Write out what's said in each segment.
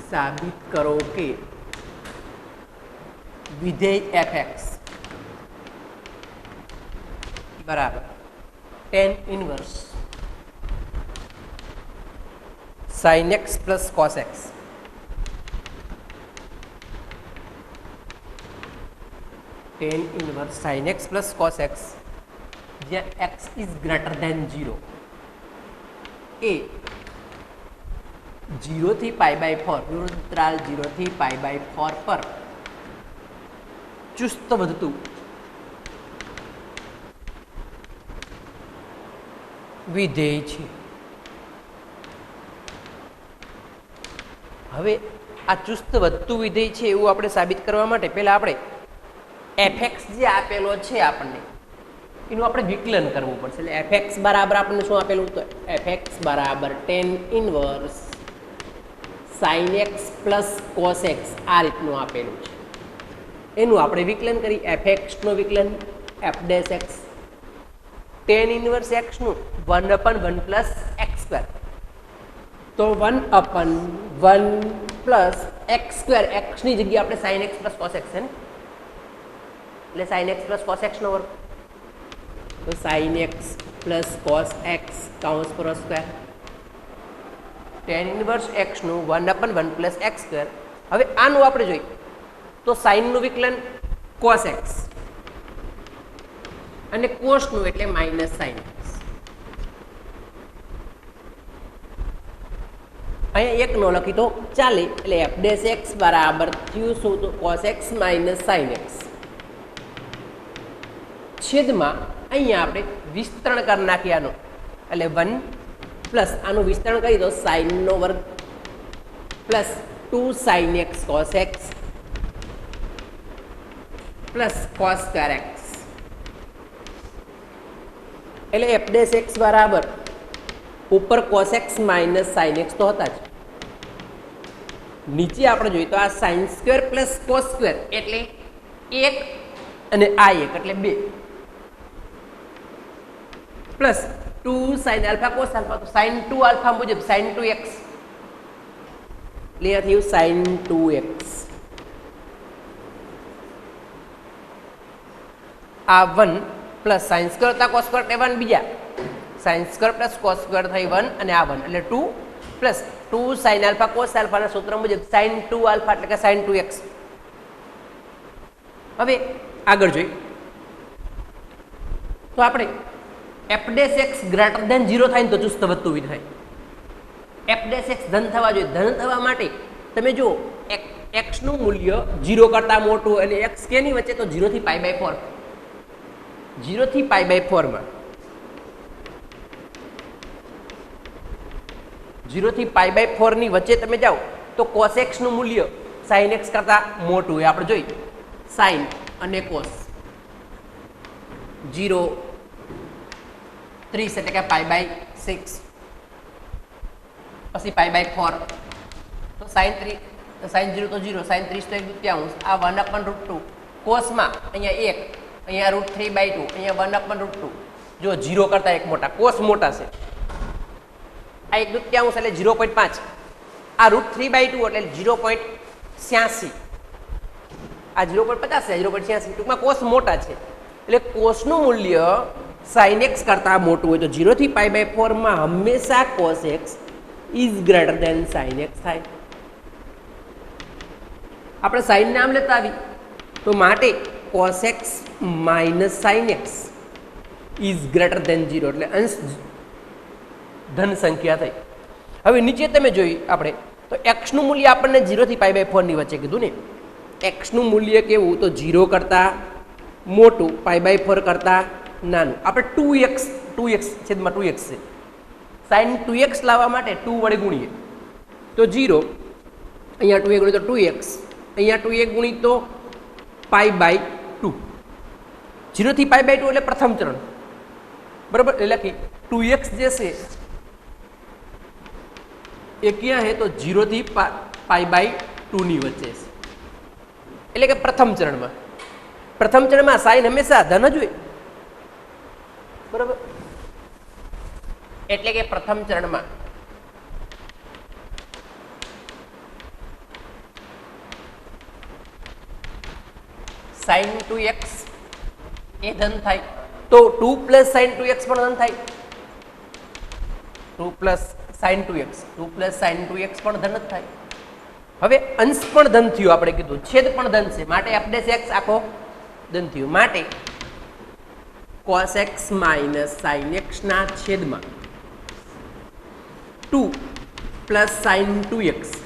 સાબિત કરો કે વિધેય fx બરાબર tan inverse sin x plus cos x tan inverse sin x plus cos x જ્યાં x ઇઝ ગ્રેટર ધેન 0 એ 0 થી π/4 વિરુદ્ધંતરાલ 0 થી π/4 પર ચુસ્ત વધતું વિધેય છે. હવે આ ચુસ્ત વધતું વિધેય છે એવું આપણે સાબિત કરવા માટે પહેલા આપણે fx જે આપેલો છે આપણને એનું આપણે વિકલન કરવું પડશે. એટલે fx બરાબર આપણને શું આપેલું તો fx બરાબર tan inverse sin x plus cos x આ રીતનું આપેલું છે. એનું આપણે વિકલન કરી fx નું વિકલન f dash x tan inverse x નું 1/1 પ્લસ x સ્ક્વેર તો 1/1 પ્લસ x સ્ક્વેર x ની જગ્યાએ આપણે sin x plus cos x છે ને એટલે sin x plus cos x નો વર્ગ તો sin x plus cos x કૌંસ પર સ્ક્વેર tan ઇન્વર્સ x નું 1/1 પ્લસ x સ્ક્વેર. હવે આનું આપણે જોઈએ તો sin નું વિકલન cos x અને cos નું એટલે માઇનસ sin x. અહીંયા એક નો લખી તો ચાલે એટલે f ડેશ x બરાબર થયું શું તો cos x minus sin x છેદમાં અહીંયા આપણે વિસ્તરણ કરી નાખીએ આનું એટલે 1 પ્લસ આનું વિસ્તરણ કરી દો sin નો વર્ગ plus 2 sin x cos x plus cos square x એટલે f ડેશ x બરાબર ઉપર cos x minus sin x તો હતા જ નીચે આપણે જોઈએ તો આ sin square plus cos square એટલે 1 અને આ 1 એટલે 2 plus 2 sin alpha cos alpha તો sin 2 આલ્ફા મુજબ sin 2x એટલે થયું sin 2x આ 1 પ્લસ sin સ્ક્વેર તા cos સ્ક્વેર એટલે 1 બીજા sin square plus cos square થઈ 1 અને આ 1 એટલે 2 plus 2 sin alpha cos alpha ના સૂત્ર મુજબ sin 2 આલ્ફા એટલે કે sin 2x. હવે આગળ જોઈએ તો આપણે f dash x greater than 0 થાય ને તો ચુસ્ત વધતું વિધેય f ડેશ x ધન થવા જોઈએ. ધન થવા માટે તમે જો x નું મૂલ્ય 0 કરતા મોટું અને x કેની વચ્ચે તો 0 થી π/4 0 થી π/4 માં 0 થી π/4 ની વચ્ચે તમે જાઓ તો cos x નું મૂલ્ય sin x કરતા મોટું હોય. આપણે જોઈએ sin અને cos 0 30 એટલે કે π/6 પછી π/4 તો sin 0 તો 0 sin 30 તો 1/2 આ 1/√2 cos માં અહીંયા 1 અહીંયા √3/2 અહીંયા 1/√2 જો 0 કરતા એક મોટા cos મોટા છે આ 1/2 એટલે 0.5 આ √3/2 એટલે 0.86 આ 0.50 છે 0.86 ટૂંકમાં cos મોટા છે એટલે cos નું મૂલ્ય sin x કરતા મોટું હોય તો 0 થી π/4 માં હંમેશા cos x is greater than sin x થાય. આપણે sin નામ લેતા આવી તો માટે cos x minus sin x is greater than 0 એટલે અંશ ધન સંખ્યા થઈ. હવે નીચે તમે જોઈ આપણે તો x નું મૂલ્ય આપણને 0 થી π/4 ની વચ્ચે કીધું ને x નું મૂલ્ય કેવું તો 0 કરતા મોટું π/4 કરતા નાનું. આપણે 2x છેદમાં 2x છે sin 2x લાવવા માટે 2 વડે ગુણીએ તો 0 અહીંયા 2 ગુણી તો 2x અહીંયા 2 ગુણી તો π/2 0 થી π/2 એટલે પ્રથમ ચરણ બરાબર એટલે કે 2x જે છે એ ક્યાં છે તો 0 થી π/2 ની વચ્ચે છે એટલે કે પ્રથમ ચરણમાં sin હંમેશા ધન જ હોય બરાબર એટલે કે પ્રથમ ચરણમાં સાઇન 2x એ ધન થાય તો 2 પ્લસ સાઇન 2x પણ ધન થાય 2 plus sign 2x 2 plus sign 2x પણ ધન જ થાય હવે અંશ પણ ધન થયું આપણે કીધું છેદ પણ ધન છે માટે f ડેશ x આખો ધન થયું માટે cos x minus sin x ના છેદમાં 2 પ્લસ સાઇન 2x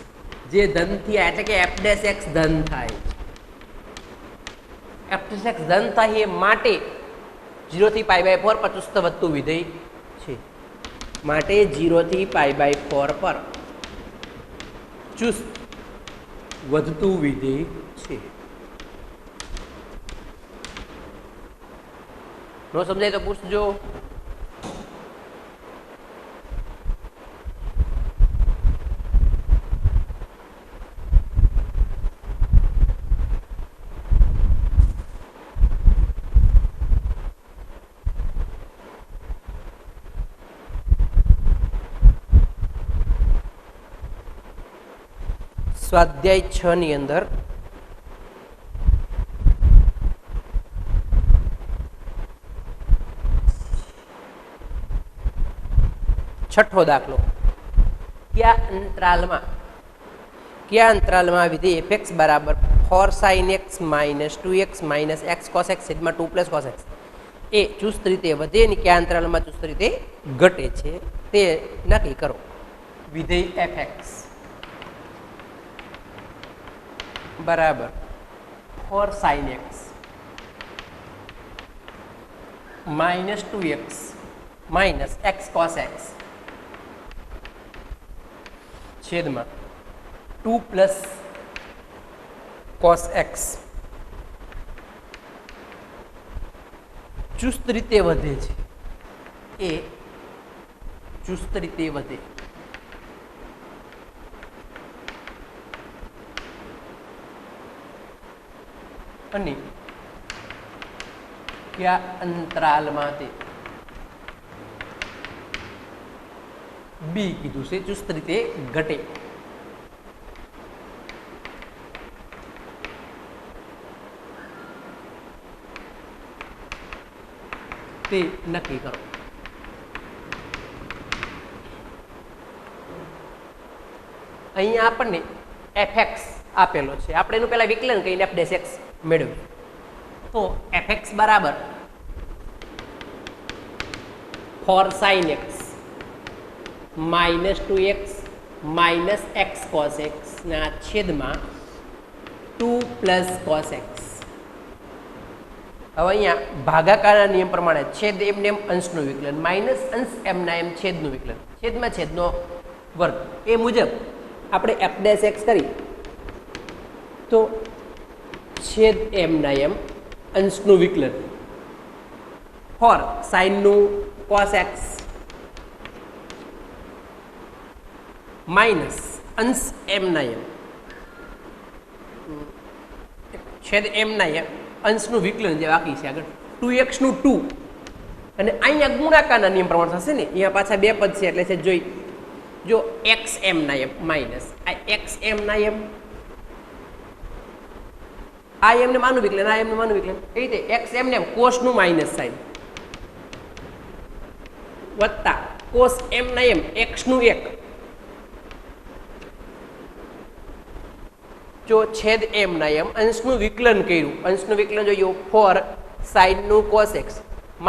જે ધન થયા એટલે કે f ડેશ x ધન થાય f ડેશ x ધન થાય એ માટે 0 થી π/4 પર ચુસ્ત વધતું વિધેય છે માટે 0 થી π/4 પર ચુસ્ત વધતું વિધેય છે નો સમજાય તો પૂછજો સ્વાધ્યાય 6 ની અંદર છઠ્ઠો દાખલો કયા અંતરાલમાં વિધેય fx બરાબર 4 sin x minus 2x minus x cos x છેદમાં 2 plus cos x એ ચુસ્ત રીતે વધે ને કયા અંતરાલમાં ચુસ્ત રીતે ઘટે છે તે નક્કી કરો વિધેય fx બરાબર 4 sin x minus 2x minus x cos x છેદમાં 2 plus cos x ચુસ્ત રીતે વધે છે એ ચુસ્ત રીતે વધે અને કયા અંતરાલમાં તે બી કીધું છે ચુસ્ત રીતે ઘટે તે નક્કી કરો અહીંયા આપણને fx આપેલો છે આપણે એનું પહેલા વિકલન કરીને f ડેશ x મેળવ્યું તો fx બરાબર 4 sin x minus 2x minus x cos x ના છેદમાં 2 plus cos x હવે અહીંયા ભાગાકારના નિયમ પ્રમાણે છેદ એમને એમ અંશનું વિકલન માઇનસ અંશ એમના એમ છેદનું વિકલન છેદમાં છેદનો વર્ગ એ મુજબ આપણે f ડેશ x કરી તો છેદ એમના એમ અંશનું વિકલન ફોર સાઇનનું cos x માઇનસ અંશ એમના એમ છેદ એમના એમ અંશનું વિકલન જે બાકી છે આગળ 2x નું 2 અને અહીંયા ગુણાકારના નિયમ પ્રમાણે થશે ને અહીંયા પાછા બે પદ છે એટલે છે જોઈ જો x m ના m માઇનસ આ x m ના m આ m ને માનું વિકલન આ m ને માનું વિકલન એ રીતે x m ને cos નું માઇનસ સાઇન વત્તા cos m ના m x નું 1 જો છેદ m ના m અંશનું વિકલન કર્યું અંશનું વિકલન જોયું 4 sin નું cos x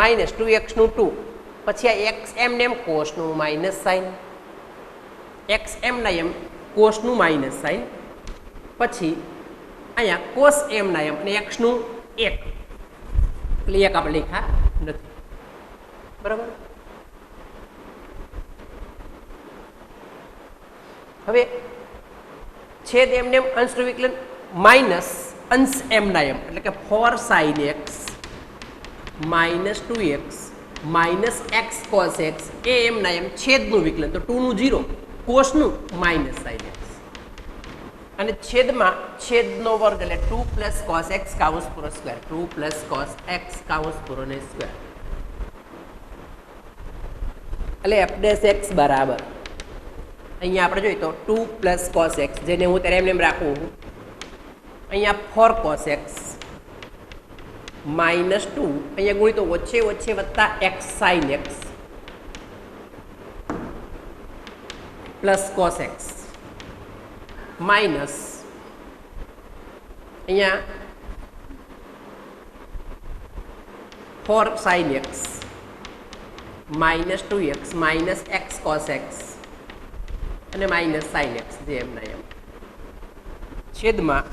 માઇનસ 2x નું 2 પછી આ x m ને m cos નું માઇનસ સાઇન x m ના m cos નું માઇનસ સાઇન પછી અહીંયા cos m ના m અને x નું 1 એટલે એક આપણે લખ્યા નથી બરાબર હવે છેદ m ને m અંશનું વિકલન માઇનસ અંશ m ના m એટલે કે 4 sin x minus 2x minus x cos x એ m ના m છેદનું વિકલન તો 2 નું 0 cos નું minus sin x અને છેદમાં છેદનો વર્ગ એટલે 2 plus cos x કાઉન્સ પૂરો સ્ક્વેર 2 plus cos x કાઉન્સ પૂરો ને સ્ક્વેર એટલે f ડેશ x બરાબર અહીંયા આપણે જોઈએ તો 2 plus cos x જેને હું ત્યારે એમને એમ રાખું અહીંયા 4 cos x માઇનસ ટુ અહીંયા ગુણી તો વચ્ચે વચ્ચે વત્તા x sine x plus cos x minus અહીંયા 4 sine x minus 2x minus x cos x અને માઇનસ સાઇન એક્સ જે એમના એમ છેદમાં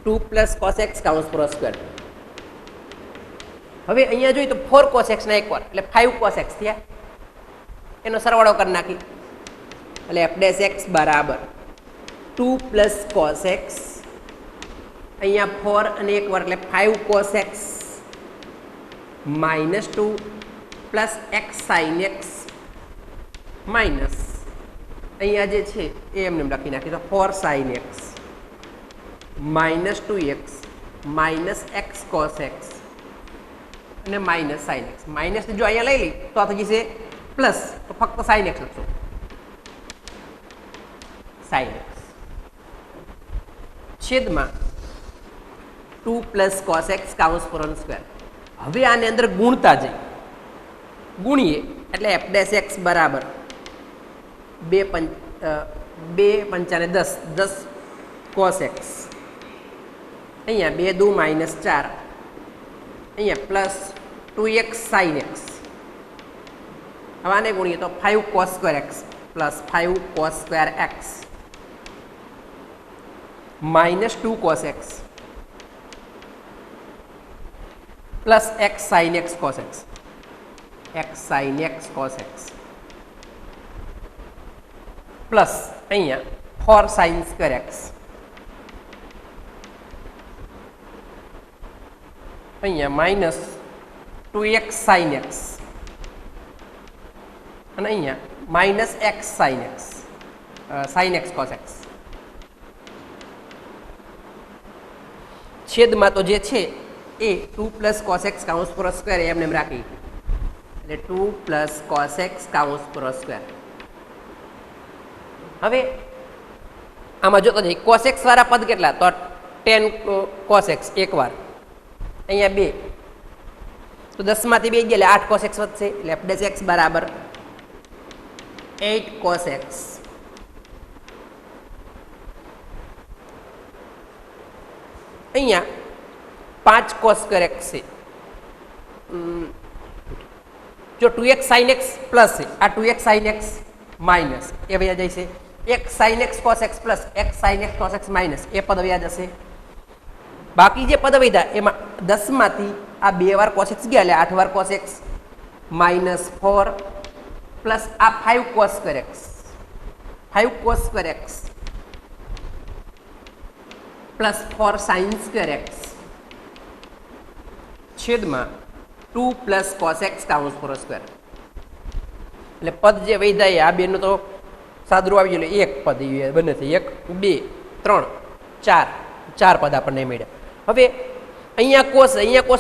2 પ્લસ કોસ એક્સ કાઉન્સ પર સ્ક્વેર. હવે અહીંયા જોઈએ તો 4 કોસ એક્સ ના એકવાર એટલે 5 કોસ એક્સ થયા, એનો સરવાળો કરી નાખી એટલે એફ ડેશ એક્સ બરાબર 2 પ્લસ કોસ એક્સ અહીંયા 4 અને એકવાર એટલે 5 cos x minus 2 plus x sine x minus અહીંયા જે છે એ એમને લખી નાખી તો 4 sine x minus 2x minus x cos x અને માઇનસ સાઇન એક્સ. માઇનસ જો અહીંયા લઈ લઈ તો આ થઈ જશે પ્લસ, તો ફક્ત સાઇન એક્સ લખશો સાઇન એક્સ છેદમાં 2 પ્લસ કોસ એક્સ કાઉન્સ પર સ્ક્વેર. હવે આની અંદર ગુણતા જઈ ગુણીએ એટલે એફ ડેશ એક્સ બરાબર 2 પંચાને 10 કોસ એક્સ અહીંયા 2 દુ માઇનસ 4 અહીંયા પ્લસ 2x સાઇન એક્સ. હવે આને ગુણીએ તો 5 cos square x plus 5 cos square x minus 2 cos x plus x sign x cos x x sign x cos x plus અહીંયા 4 sine square x અહીંયા minus 2x sine x અને અહીંયા minus x sign x cos x છેદમાં તો જે છે એ 2 plus cos x કાઉન્સ પર square એમને એમ રાખી એટલે 2 પ્લસ કોસ એક્સ કાઉન્સ પર સ્ક્વેર. હવે આમાં જોતો જઈએ કોસ એક્સ વાળા પદ કેટલા તો 10 કોસ એક્સ એકવાર અહીંયા 2 તો 10 માંથી 2 ગયા એટલે 8 કોસ એક્સ વધશે એટલે એફ ડેશ એક્સ બરાબર 8 કોસ એક્સ અહીંયા 5 કોસ સ્ક્વેર એક્સ છે જો 2x સાઇન એક્સ પ્લસ છે આ 2x સાઇન એક્સ માઇનસ એ વયા જાય છે x sine x cos x plus x sine x cos x minus એ પદ વયા જશે. બાકી જે પદ વધ્યા એમાં 10 માંથી આ 2 વાર કોસ એક્સ ગયા એટલે 8 વાર કોસ એક્સ માઇનસ 4 પ્લસ આ 5 cos square x 5 cos square x plus 4 sine square x છેદમાં 2 પ્લસ કોસ એક્સ કાઉન્સ પર સ્ક્વેર. એટલે પદ જે વૈધાય આ બેનું તો સાદરું આવી ગયું એક પદ બને છે 1 2 3 4 પદ આપણને મળ્યા. હવે અહીંયા કોસ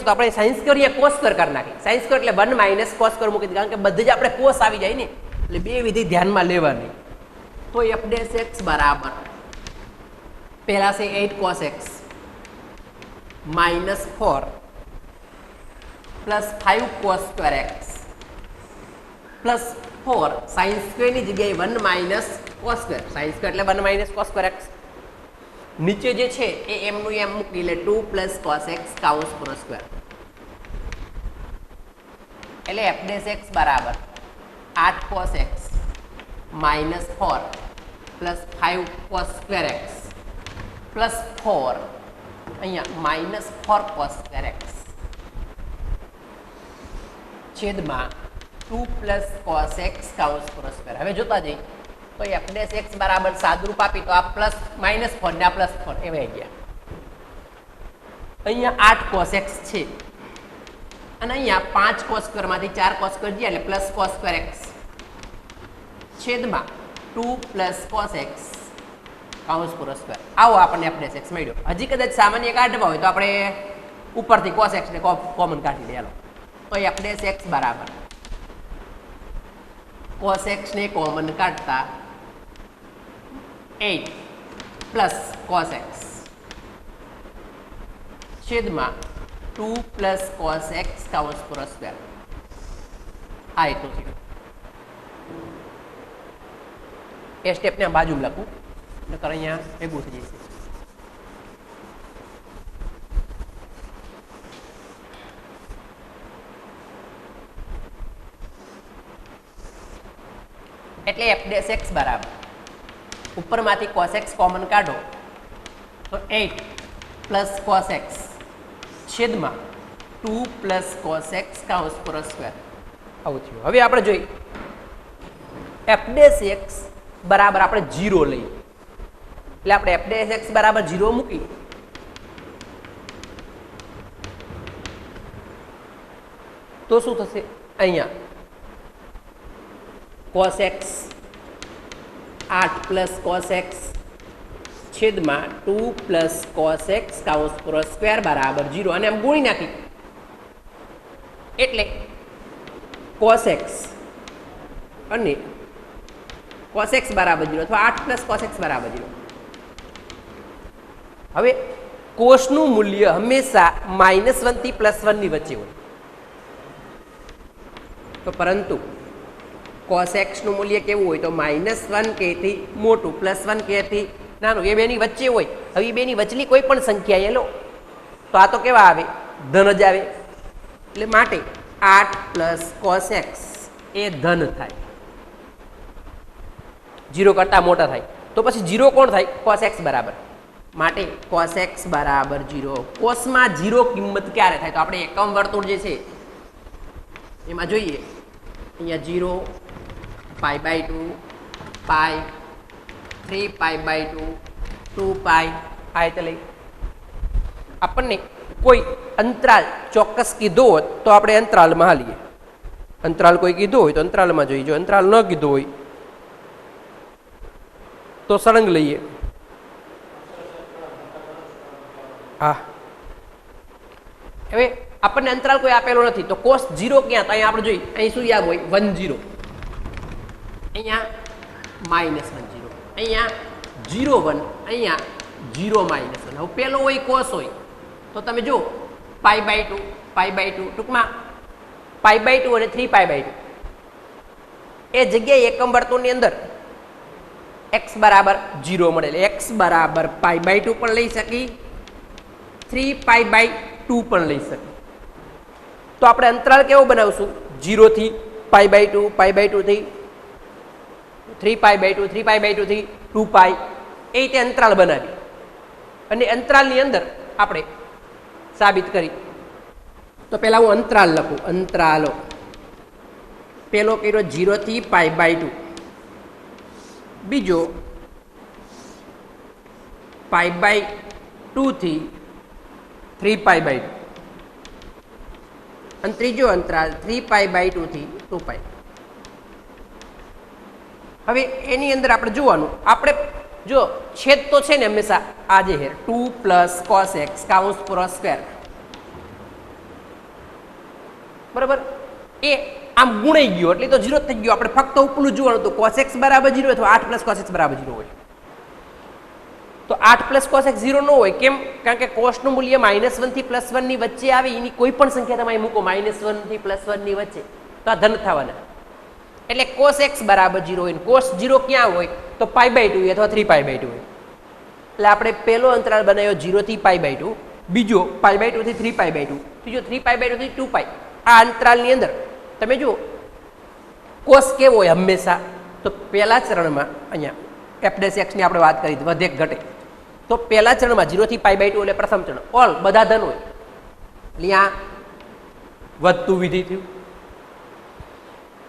તો આપણે સાઇન સ્ક્વેર અહીંયા કોસ સ્ક્વેર કરી નાખી. સાઇન સ્ક્વેર એટલે 1 માઇનસ કોસ સ્ક્વેર મૂકી દીધી, કારણ કે બધે જ આપણે કોસ આવી જાય ને એટલે બે વિધિ ધ્યાનમાં લેવાની. તો એફ ડેશ એક્સ બરાબર પહેલા છે 8 cos x minus 4 plus 5 cos square x plus 4 sine સ્ક્વેરની જગ્યાએ 1 minus cos square. Sine square એટલે 1 માઇનસ કોસ સ્ક્વેર એક્સ. નીચે જે છે એ એમનું એમ મૂકી એટલે 2 પ્લસ કોસ એક્સ કાઉન્સ પર સ્ક્વેર. એટલે એફ ડેશ એક્સ બરાબર 8 cos x minus 4 plus 5 cos square x plus 4 અહીંયા માઇનસ 4 કોસ સ્ક્વેર એક્સ છેદમાં 2 પ્લસ કોસ એક્સ કાઉન્સ પર સ્ક્વેર. હવે જોતા જઈએ તો એફ ડેશ એક્સ બરાબર સાદુરૂપ આપી તો આ પ્લસ માઇનસ 4 ને આ પ્લસ 4 એવા ગયા. અહીંયા 8 કોસ એક્સ છે અને અહીંયા 5 કોસ સ્ક્વેર માંથી 4 કોસ સ્ક્વેર ગયા એટલે પ્લસ કોસ સ્ક્વેર એક્સ છેદમાં 2 પ્લસ કોસ એક્સ કાઉન્સ પર સ્ક્વેર. આવો આપણને એફ ડેશ એક્સ મળ્યો. હજી કદાચ સામાન્ય કાઢવા હોય તો આપણે ઉપરથી કોસ એક્સ ને કોમન કાઢી લઈએ. તો એફ ડેશ એક્સ બરાબર કોસ એક્સ ને કોમન કાઢતા 8 પ્લસ કોસ એક્સ છેદમાં 2 પ્લસ કોસ એક્સ કાઉન્સ પર સ્ક્વેર. આ એટલું થયું. એ સ્ટેપને આ બાજુ લખું નકર અહીંયા ભેગું થઈ જશે. એટલે એફ ડેશ એક્સ બરાબર ઉપરમાંથી કોસ એક્સ કોમન કાઢો તો 8 પ્લસ કોસ એક્સ છેદમાં 2 પ્લસ કોસ એક્સ કાઉન્સ પર સ્ક્વેર. આવું થયું. હવે આપણે જોઈએ એફ ડેશ એક્સ બરાબર આપણે 0 લઈએ એટલે આપણે એફ ડેશ એક્સ બરાબર 0 મૂકી તો શું થશે? અહીંયા cos x 8 plus cos x છેદમાં 2 પ્લસ cos x કાઉન્સ પર સ્ક્વેર બરાબર 0 અને આમ ગુણી નાખી એટલે cos x અને cos x બરાબર 0 અથવા 8 પ્લસ cos x બરાબર 0. હવે કોસનું મૂલ્ય હંમેશા -1 થી +1 ની વચ્ચે હોય તો પરંતુ cos x નું મૂલ્ય કેવું હોય તો -1 કે થી મોટું +1 કે થી નાનું એ બેની વચ્ચે હોય. હવે બેની વચલી કોઈ પણ સંખ્યા એ લો તો આ તો કેવા આવે? ધન જ આવે. એટલે માટે 8 પ્લસ cos x એ ધન થાય 0 કરતાં મોટા થાય તો પછી 0 કોણ થાય? cos x બરાબર. માટે cos x બરાબર 0. કોસમાં 0 કિંમત ક્યારે થાય તો આપણે એકમ વર્તુળ જે છે એમાં જોઈએ અહીંયા 0 pi by 2 pi 3 pi by 2 2 પાઈ આ રીતે લઈ આપણને કોઈ અંતરાલ ચોક્કસ કીધો હોત તો આપણે અંતરાલમાં હાલીએ. અંતરાલ કોઈ કીધો હોય તો અંતરાલમાં જોઈએ. જો અંતરાલ ન કીધો હોય તો સળંગ લઈએ. હા હવે આપણને અંતરાલ કોઈ આપેલો નથી તો cos 0 ક્યાં? તો અહીંયા આપણે જોઈએ અહીં શું યાદ હોય? 1 0 અહીંયા -1 0 અહીંયા 0 1 અહીંયા 0 -1. હવે પેલો હોય cos હોય તો તમે જો પાઈ બાય 2 પાઈ બાય 2 ટૂંકમાં પાઈ બાય 2 અને 3 પાઈ બાય 2 એ જગ્યાએ એકમ વર્તુળની અંદર x બરાબર 0 મળે એટલે x બરાબર પાઈ બાય 2 પણ લઈ શકી 3 પાઈ બાય 2 પણ લઈ શકી. તો આપણે અંતરાલ કેવો બનાવશું? 0 થી પાઈ બાય 2 પાઈ બાય 2 થી 3 પાઈ બાય 2 3 પાઈ બાય 2 થી 2 પાઈ એ રીતે અંતરાલ બનાવી અને અંતરાલની અંદર આપણે સાબિત કરી. તો પહેલાં હું અંતરાલ લખું. અંતરાલો પહેલો કર્યો 0 થી પાઈ બાય 2, બીજો પાઈ બાય 2 થી 3 પાઈ બાય 2 અને ત્રીજો અંતરાલ 3 પાઈ બાય 2 થી 2 પાઈ. હવે એની અંદર આપણે જોવાનું આપણે જો છેદ તો છે ને હંમેશા આ જે છે 2 પ્લસ cos x કાઉન્સ પર સ્ક્વેર બરાબર એ આમ ગુણાઈ ગયો એટલે તો 0 થઈ ગયો. આપણે ફક્ત ઉપલું જોવાનું તો cos x બરાબર 0 અથવા 8 પ્લસ cos x બરાબર 0 હોય તો 8 પ્લસ cos x 0 ન હોય. કેમ? કારણ કે cos નું મૂલ્ય -1 થી +1 ની વચ્ચે આવે એની કોઈ પણ સંખ્યા તમે મૂકો -1 થી +1 ની વચ્ચે તો આ ધન થવાના એટલે cos x બરાબર 0 હોય. cos 0 ક્યાં હોય તો પાઈ બાય 2 અથવા 3 પાઈ બાય 2 હોય. એટલે આપણે પહેલો અંતરાલ બનાવ્યો 0 થી પાઈ બાય 2, બીજો પાઈ બાય 2 થી 3 પાઈ બાય 2, ત્રીજો 3 પાઈ બાય 2 થી 2 પાઈ. આ અંતરાલની અંદર તમે જુઓ cos કેવો હોય હંમેશા તો પહેલા ચરણમાં અહીંયા f ડેશ x ની આપણે વાત કરી વધે ઘટે તો પહેલા ચરણમાં 0 થી પાઈ બાય 2 એટલે પ્રથમ ચરણ ઓલ બધા ધન હોય એટલે આ વધતું વિધિ થયું.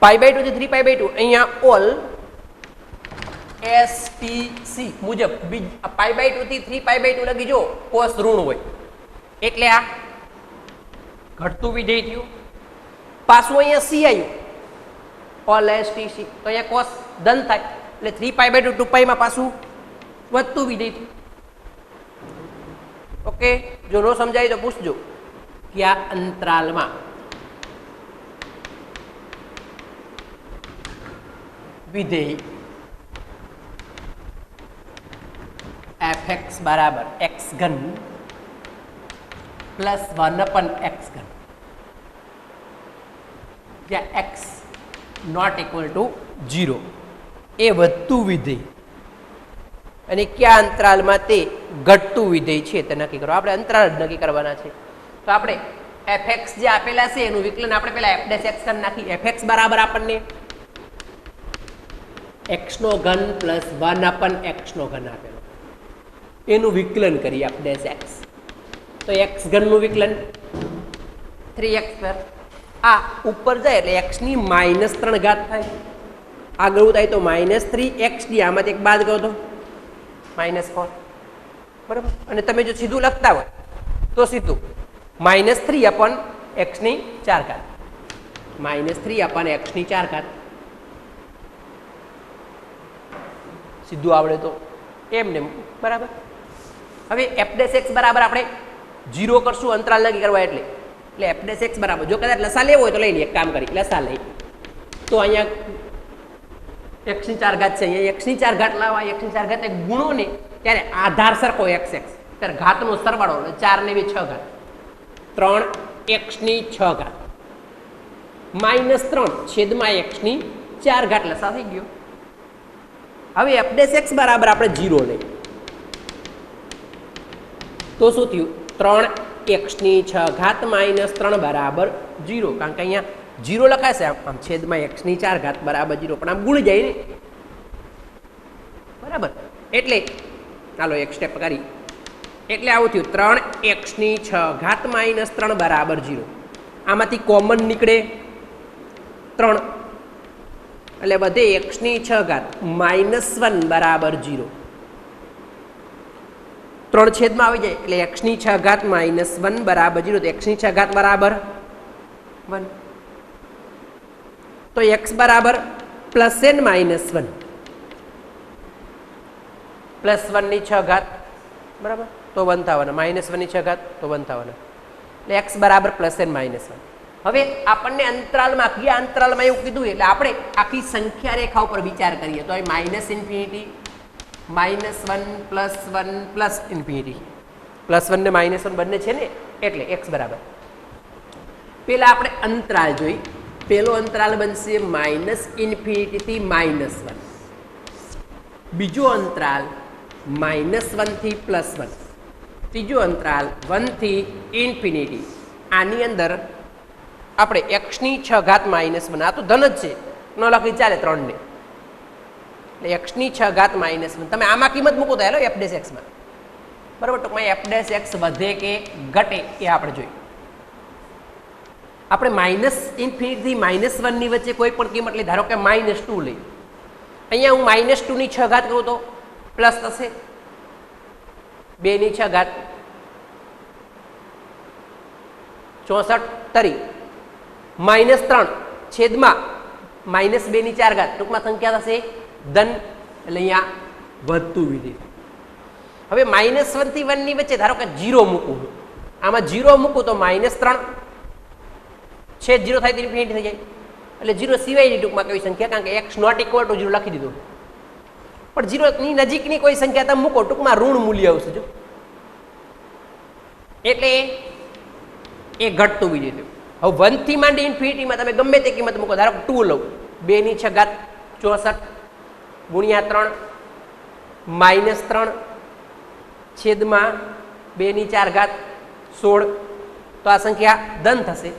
પાઈ બાય 2 થી 3 પાઈ બાય 2 અહીંયા ઓલ STC મુજબ પાઈ બાય 2 થી 3 પાઈ બાય 2 લગી જો cos ઋણ હોય એટલે આ ઘટતું વિધેય થયું. પાછું અહીંયા C આવ્યું ઓલ STC તો અહીંયા cos ધન થાય એટલે 3 પાઈ બાય 2 2 પાઈમાં પાછું વધતું વિધેય થયું. ઓકે જો નો સમજાય તો પૂછજો કે આ અંતરાલમાં વિધેય fx બરાબર x ઘન પ્લસ 1/x ઘન, જ્યાં x નોટ ઇક્વલ ટુ 0 એ વધતું વિધેય અને કયા અંતરાલમાં તે ઘટતું વિધેય છે તે નક્કી કરો. આપણે અંતરાલ જ નક્કી કરવાના છે. તો આપણે fx જે આપેલા છે એનું વિકલન આપણે પહેલા f ડેશ x કરી નાખી. fx બરાબર આપણને x નો ઘન પ્લસ 1/x નો ઘન આપેલો, એનું વિકલન કરીએ f ડેશ x. તો x ઘનનું વિકલન 3x². આ ઉપર જાય એટલે x ની -3 ઘાત થાય, આગળ થાય તો -3xd, આમાંથી એક બાદ કરો તો -4, બરાબર. અને તમે જો સીધું લખતા હોય તો સીધું -3/x ની 4 ઘાત, -3/x ની 4 ઘાત સીધું આવડે તો એમને, બરાબર. હવે f ડેશ x બરાબર આપણે 0 કરશું અંતરાલ નક્કી કરવા એટલે f ડેશ x બરાબર, જો કદાચ લસા લેવો હોય તો લઈ લઈએ, એક કામ કરી લસા લઈ. તો અહીંયા x ની 4 ઘાત છે, અહીંયા x ની 4 ઘાત લાવવા, x ની 4 ઘાત ગુણો ને ત્યારે આધાર સરખો x ત્યારે ઘાતનો સરવાળો એટલે 4 ને 2 6 ઘાત, 3x ની 6 ઘાત -3 છેદમાં x ની 4 ઘાત લસા થઈ ગયો. હવે f ડેશ x બરાબર આપણે 0 લઈએ તો શું થયું? 3x ની 6 ઘાત -3 બરાબર 0, કારણ કે અહીંયા 0 લખાશે આમ છેદમાં x ની 4 ઘાત બરાબર 0, પણ આમ ગુણી જાય ને, બરાબર. એટલે ચાલો એક સ્ટેપ કરી, એટલે આવું થયું 3x ની 6 ઘાત -3 બરાબર 0. આમાંથી કોમન નીકળે 3 એટલે બધે x ની 6 ઘાત -1 બરાબર 0, 3 છેદમાં આવી જાય એટલે x ની 6 ઘાત -1 બરાબર 0, તો x ની 6 ઘાત બરાબર 1. તો x બરાબર +n - 1 +1 ની 6 ઘાત, બરાબર, તો 1 થવાના, -1 ની 6 ઘાત તો 1 થવાના, એટલે x બરાબર +n - 1. હવે આપણને અંતરાલમાં, કયા અંતરાલમાં એવું કીધું એટલે આપણે આખી સંખ્યા રેખા ઉપર વિચાર કરીએ તો -∞, -1 +1 +∞, +1 ને -1 બંને છે ને, એટલે x બરાબર, પેલા આપણે અંતરાલ જોઈ, પેલો અંતરાલ બનશે -∞ થી -1, બીજો અંતરાલ -1 થી +1, ત્રીજો અંતરાલ 1 થી ∞. આની અંદર આપણે x ની 6 ઘાત -1, આ તો ધન જ છે, ન લખી ચાલે 3 ને, એટલે x ની 6 ઘાત -1 તમે આમાં કિંમત મૂકો તો હેલો f ડેશ x માં, બરાબર. ટૂંકમાં f ડેશ x વધે કે ઘટે એ આપણે જોઈએ. આપણે -∞ થી -1 ની વચ્ચે કોઈ પણ કિંમત લઈ, ધારો કે -2 લઈ, અહીંયા હું -2 ની 6 ઘાત કરું તો પ્લસ થશે 2 ની 6 ઘાત 64 તરી -3 છેદમાં -2 ની 4 ઘાત, ટૂંકમાં સંખ્યા થશે ધન, એટલે અહીંયા વધતું વિધેય. હવે -1 થી 1 ની વચ્ચે ધારો કે 0 મૂકું, આમાં 0 મૂકું તો -3 છેદ 0 થાય તો ઇન્ફિનિટી થઈ જાય, એટલે 0 સિવાયની ટૂંકમાં કઈ સંખ્યા, કારણ કે x નોટ ઇક્વલ ટુ 0 લખી દીધું, પણ 0 ની નજીકની કોઈ સંખ્યા તમે મૂકો ટૂંકમાં ઋણ મૂલ્ય આવશે, જો એટલે એ ઘટતું વિધેય થયું. હવે 1 થી માંડી ઇન્ફિનિટીમાં તમે ગમે તે કિંમત મૂકો, ધારો કે 2 લઉં, 2 ની 6 ઘાત 64 ગુણ્યા 3 -3 છેદમાં 2 ની 4 ઘાત 16, તો આ સંખ્યા ધન થશે,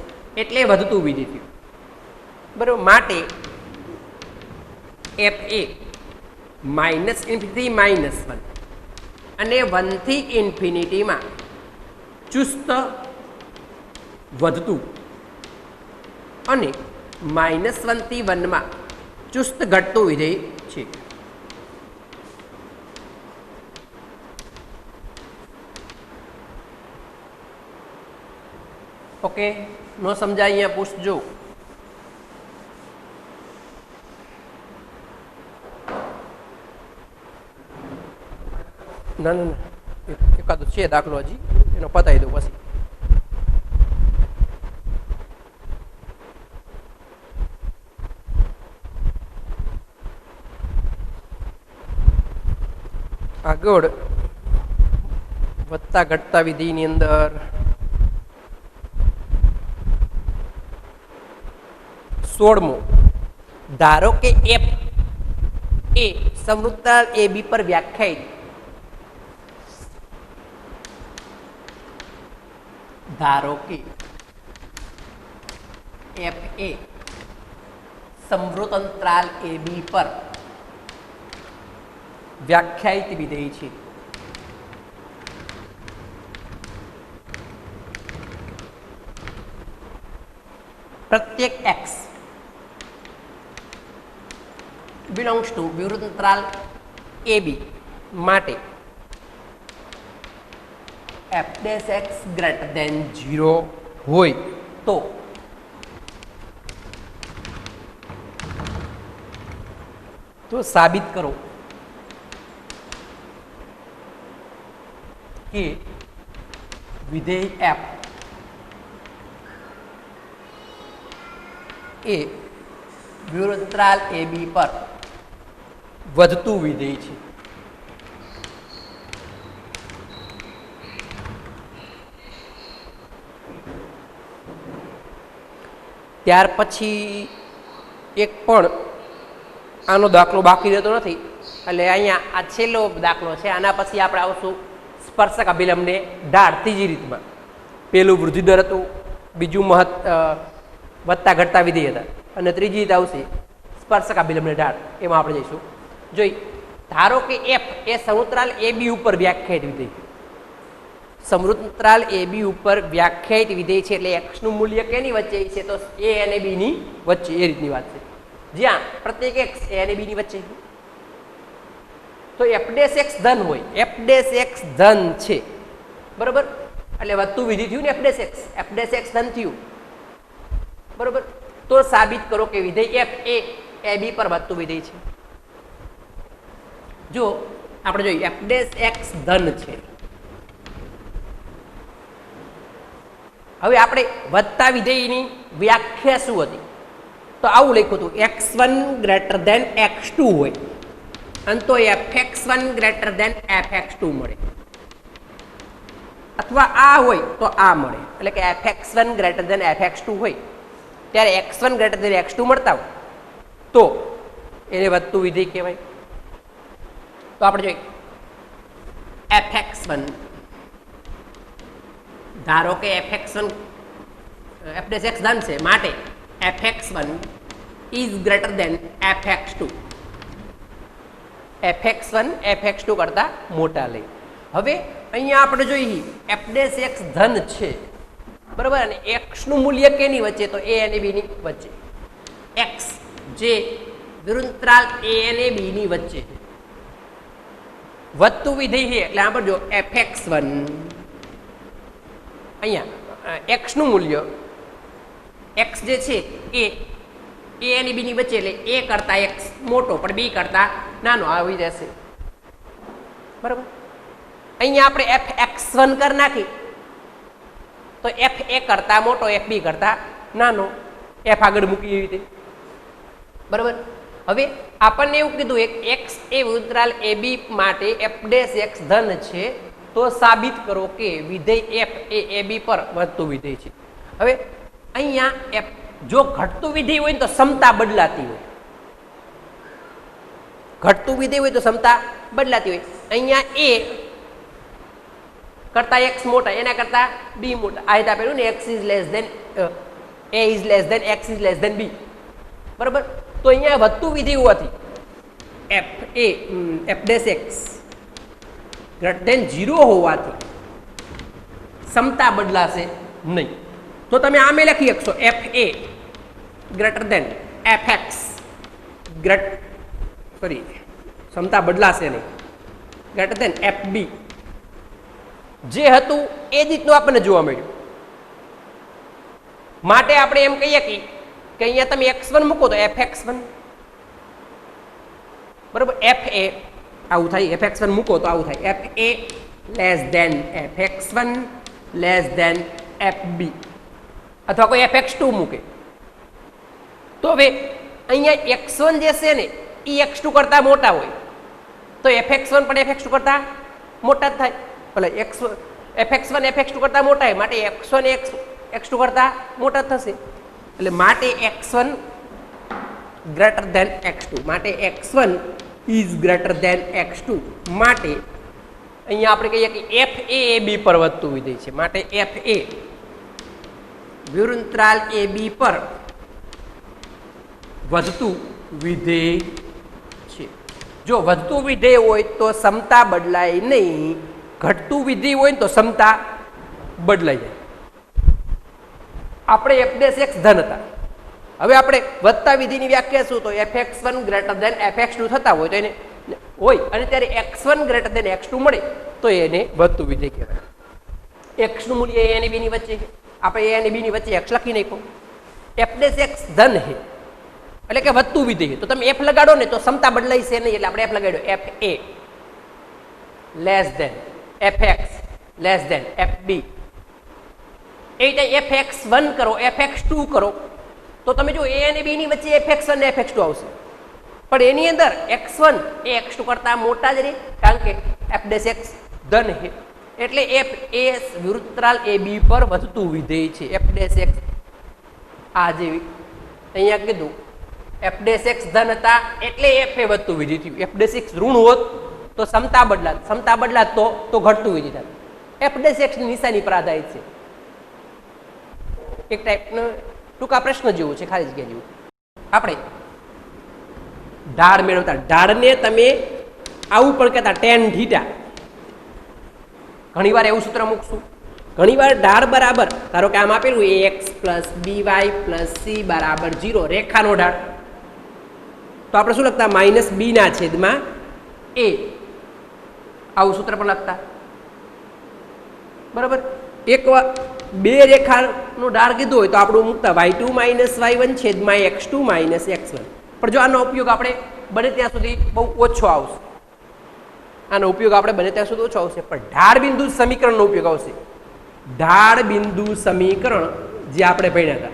એટલે વધતું વિધેય થયું, બરાબર. માટે f એ -∞ થી -1 અને 1 થી ઇન્ફિનિટીમાં ચુસ્ત વધતું અને -1 થી 1 માં ચુસ્ત ઘટતું વિધેય છે. ઓકે, નો સમજાય અહીંયા પૂછજો. ના ના ના, એકાદો છે દાખલો હજી, એનો પતાવી દઉં પછી. આગળ વધતા ઘટતા વિધિની અંદર 16મો, ધારો કે એફ એ સમૃદ્ધતાલ એ બી પર વ્યાખ્યાયિત, ધારો કે એફ એ સમૃદ્ધ અંતરાલ એ બી પર વ્યાખ્યાયિત વિધેય છે. પ્રત્યેક એક્સ બિલોંગ્સ ટુ વિવૃત અંતરાલ એ બી માટે F dash x greater than 0 હોય તો સાબિત કરો કે વિધેય એફ એ વિવૃત અંતરાલ એ બી પર વધતું વિધેય છે. ત્યાર પછી એક પણ આનો દાખલો બાકી રહેતો નથી, એટલે અહીંયા આ છેલ્લો દાખલો છે. આના પછી આપણે આવશું સ્પર્શક અભિલંબને ઢાળ ત્રીજી રીતમાં. પેલું વૃદ્ધિદર હતું, બીજું વધતા ઘટતા વિધેય હતા, અને ત્રીજી રીત આવશે સ્પર્શક અભિલંબને ઢાળ. એમાં આપણે જઈશું. જોઈ, ધારો કે એફ એ સમૃદ્ધતાલ એ બી ઉપર વ્યાખ્યાયિત વિધેય, સમૃદ્ધતાલ એ બી ઉપર વ્યાખ્યાયિત વિધેય છે, એટલે એક્સ નું મૂલ્ય કેની વચ્ચે છે? તો એ અને બી ની વચ્ચે. એ રીતની વાત છે, જ્યાં પ્રત્યેક એક્સ એ અને બી ની વચ્ચે. તો એફ ડેશ એક્સ ધન હોય, એફ ડેશ એક્સ ધન છે, બરોબર, એટલે વધતું વિધેય થયું ને F dash x. F dash x ધન થયું, બરોબર. તો સાબિત કરો કે વિધેય એફ એ બી પર વધતું વિધેય છે. જો આપણે જોઈએ એફ ડેશ એક્સ ધન છે. હવે આપણે વધતા વિધેયની વ્યાખ્યા શું હતી? તો આવું લખ્યું હતું, x1 ગ્રેટર ધેન x2 હોય અને તો fx1 ગ્રેટર ધેન fx2 મળે, અથવા આ હોય તો આ મળે. એટલે કે fx1 ગ્રેટર ધેન fx2 હોય ત્યારે x1 ગ્રેટર ધેન x2 મળતા હોય તો એને વધતું વિધેય કહેવાય. તો આપણે જોઈએ fx1, ધારો કે fx1 f ડેશ x ધન છે, માટે fx1 is greater than fx2. fx1 fx2 કરતા મોટા લઈ. હવે અહીંયા આપણે જોઈએ f ડેશ x ધન છે, બરાબર, અને x નું મૂલ્ય કેની વચ્ચે? તો a અને b ની વચ્ચે. x જે વિવૃત અંતરાલ a અને b ની વચ્ચે વધતું વિધેય છે, એટલે આ પર જો fx1 અહીંયા x નું મૂલ્ય, x જે છે એ a અને b ની વચ્ચે, એટલે a કરતા x મોટો પણ b કરતા નાનો આવી જશે, બરાબર. અહીંયા આપણે fx1 કરી નાખી તો f a કરતા મોટો, f b કરતા નાનો, f આગળ મૂકી એવી રીતે, બરાબર. હવે આપણને એવું કીધું x એ અંતરાલ a b માટે f ડેશ x ધન છે, તો સાબિત કરો કે વિધેય f એ a b પર વધતું વિધેય છે. હવે અહીંયા f જો ઘટતું વિધેય હોય ને તો સમતા બદલાતી હોય, ઘટતું વિધેય હોય તો સમતા બદલાતી હોય. અહીંયા a કરતા x મોટા, એના કરતા b મોટા, આ રીતે આપેલું ને x is less than a is less than x is less than b, બરાબર. તો અહીંયા વધતું વિધેય હોવાથી f dash x greater than 0 હોવાથી સમતા બદલાશે નહીં. તો તમે આમે લખી શકશો f a greater than fx સમતા બદલાશે નહીં, ગ્રેટર ધેન fb. જે હતું એ જ રીતનું આપણને જોવા મળ્યું. માટે આપણે એમ કહીએ કે અહીંયા તમે x1 મૂકો તો fx1, બરાબર, f a આવું થાય, fx1 મૂકો તો આવું થાય, f a less than fx1 less than fb, અથવા કોઈ fx2 મૂકે તો હવે અહીંયા x1 જે છે ને એ x2 કરતા મોટા હોય તો fx1 પણ fx2 કરતા મોટા જ થાય. એટલે fx1 fx2 કરતા મોટા હોય માટે x1 x2 કરતા મોટા થશે. એટલે માટે x1 ગ્રેટર ધેન x2 માટે x1 is greater than x2 માટે અહીંયા આપણે કહીએ કે f એ b પર વધતું વિધેય છે માટે f એ વિરુંતરાલ ab પર વધતું વિધેય છે. જો વધતું વિધેય હોય તો સમતા બદલાય નહીં, ઘટતું વિધેય હોય ને તો સમતા બદલાઈ જાય. આપણે f' ધન હતા, હવે આપણે વધતા વિધિની વ્યાખ્યા શું તો fx1 ગ્રેટર ધેન fx2 થતા હોય તો એને હોય અને ત્યારે x1 ગ્રેટર ધેન x2 મળે તો એને વધતું વિધેય કહેવાય. x નું મૂલ્ય a અને b ની વચ્ચે, આપણે a અને b ની વચ્ચે x લખી નાખો. f'x ધન હે એટલે કે વધતું વિધેય, તો તમે f લગાડો ને તો સમતા બદલાય છે નહીં, એટલે આપણે f લગાડ્યો f a less than fx less than fb. એ રીતે fx1 કરો fx2 કરો તો તમે જો a અને b ની વચ્ચે fx1 અને fx2 આવશે, પણ એની અંદર x1 એ x2 કરતા મોટા જ રહે કારણ કે f'x ધન છે એટલે f એ વિરુદ્ધરાલ ab પર વધતું વિધેય છે. f'x આ જેવી અહીંયા કીધું f'x ધન હતા એટલે f એ વધતું વિધેય થયું. f'x ઋણ હોત તો સમતા બદલાત તો ઘટતું વિધેય થાય. f'x ની નિશાની પર આધારિત છે, એક ટાઈપનો ટૂંકા પ્રશ્ન જેવું છે, ખાલી જગ્યા જેવું. આપણે ઢાળ મેળવતા, ઢાળને તમે આવું પણ કહેતા tan θ. ઘણીવાર એવું સૂત્ર મૂકશું, ઘણીવાર ઢાળ બરાબર ધારો કે આમ આપેલું ax plus by plus c બરાબર 0 રેખાનો ઢાળ, તો આપણે શું લખતા માઇનસ b ના છેદમાં a, આવું સૂત્ર પણ લખતા. બરાબર, એક બે રેખાનો ઢાળ કીધું હોય તો આપણું મૂકતા y2 માઇનસ y1 છેદમાં x2 માઇનસ x1. પણ જો આનો ઉપયોગ આપણે બને ત્યાં સુધી બહુ ઓછો આવશે, આનો ઉપયોગ આપણે બને ત્યાં સુધી ઓછો આવશે, પણ ઢાળ બિંદુ સમીકરણનો ઉપયોગ આવશે. ઢાળ બિંદુ સમીકરણ જે આપણે ભણ્યા હતા,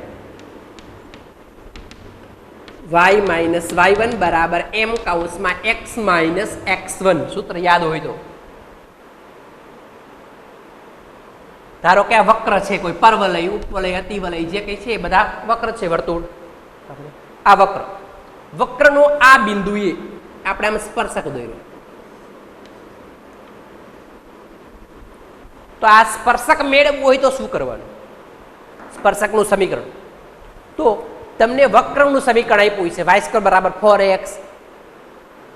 y માઇનસ y1 બરાબર m કૌંસમાં x માઇનસ x1, સૂત્ર યાદ હોય તો. ધારો કે આ વક્ર છે, કોઈ પરવલય ઉપવલય અતિવલય જે કંઈ છે એ બધા વક્ર છે, વર્તુળ. આ વક્રનો આ બિંદુએ આપણે આમ સ્પર્શક દોર્યો, તો આ સ્પર્શક મેળવવું હોય તો શું કરવાનું? સ્પર્શકનું સમીકરણ, તો તમને વક્રનું સમીકરણ આપ્યું છે y² બરાબર 4x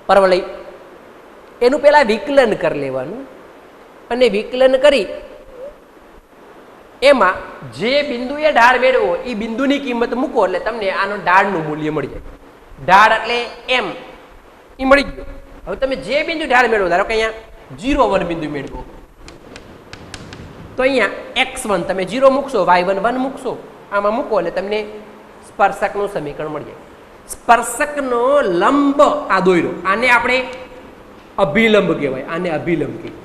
પરવલય, એનું પહેલા વિકલન કરી લેવાનું અને વિકલન કરી એમાં જે બિંદુએ ઢાળ મેળવો એ બિંદુની કિંમત મૂકો એટલે તમને આનો ઢાળનું મૂલ્ય મળી જાય. ઢાળ એટલે m એ મળી ગયું. હવે તમે જે બિંદુ ઢાળ મેળવો, ધારો કે અહીંયા 0 1 બિંદુ મેળવો તો અહીંયા x1 તમે 0 મૂકશો, y1 1 મૂકશો, આમાં મૂકો એટલે તમને સ્પર્શકનું સમીકરણ મળી જાય. સ્પર્શકનો લંબ આ દોર્યો, આને આપણે અભિલંબ કહેવાય, આને અભિલંબ કહેવાય.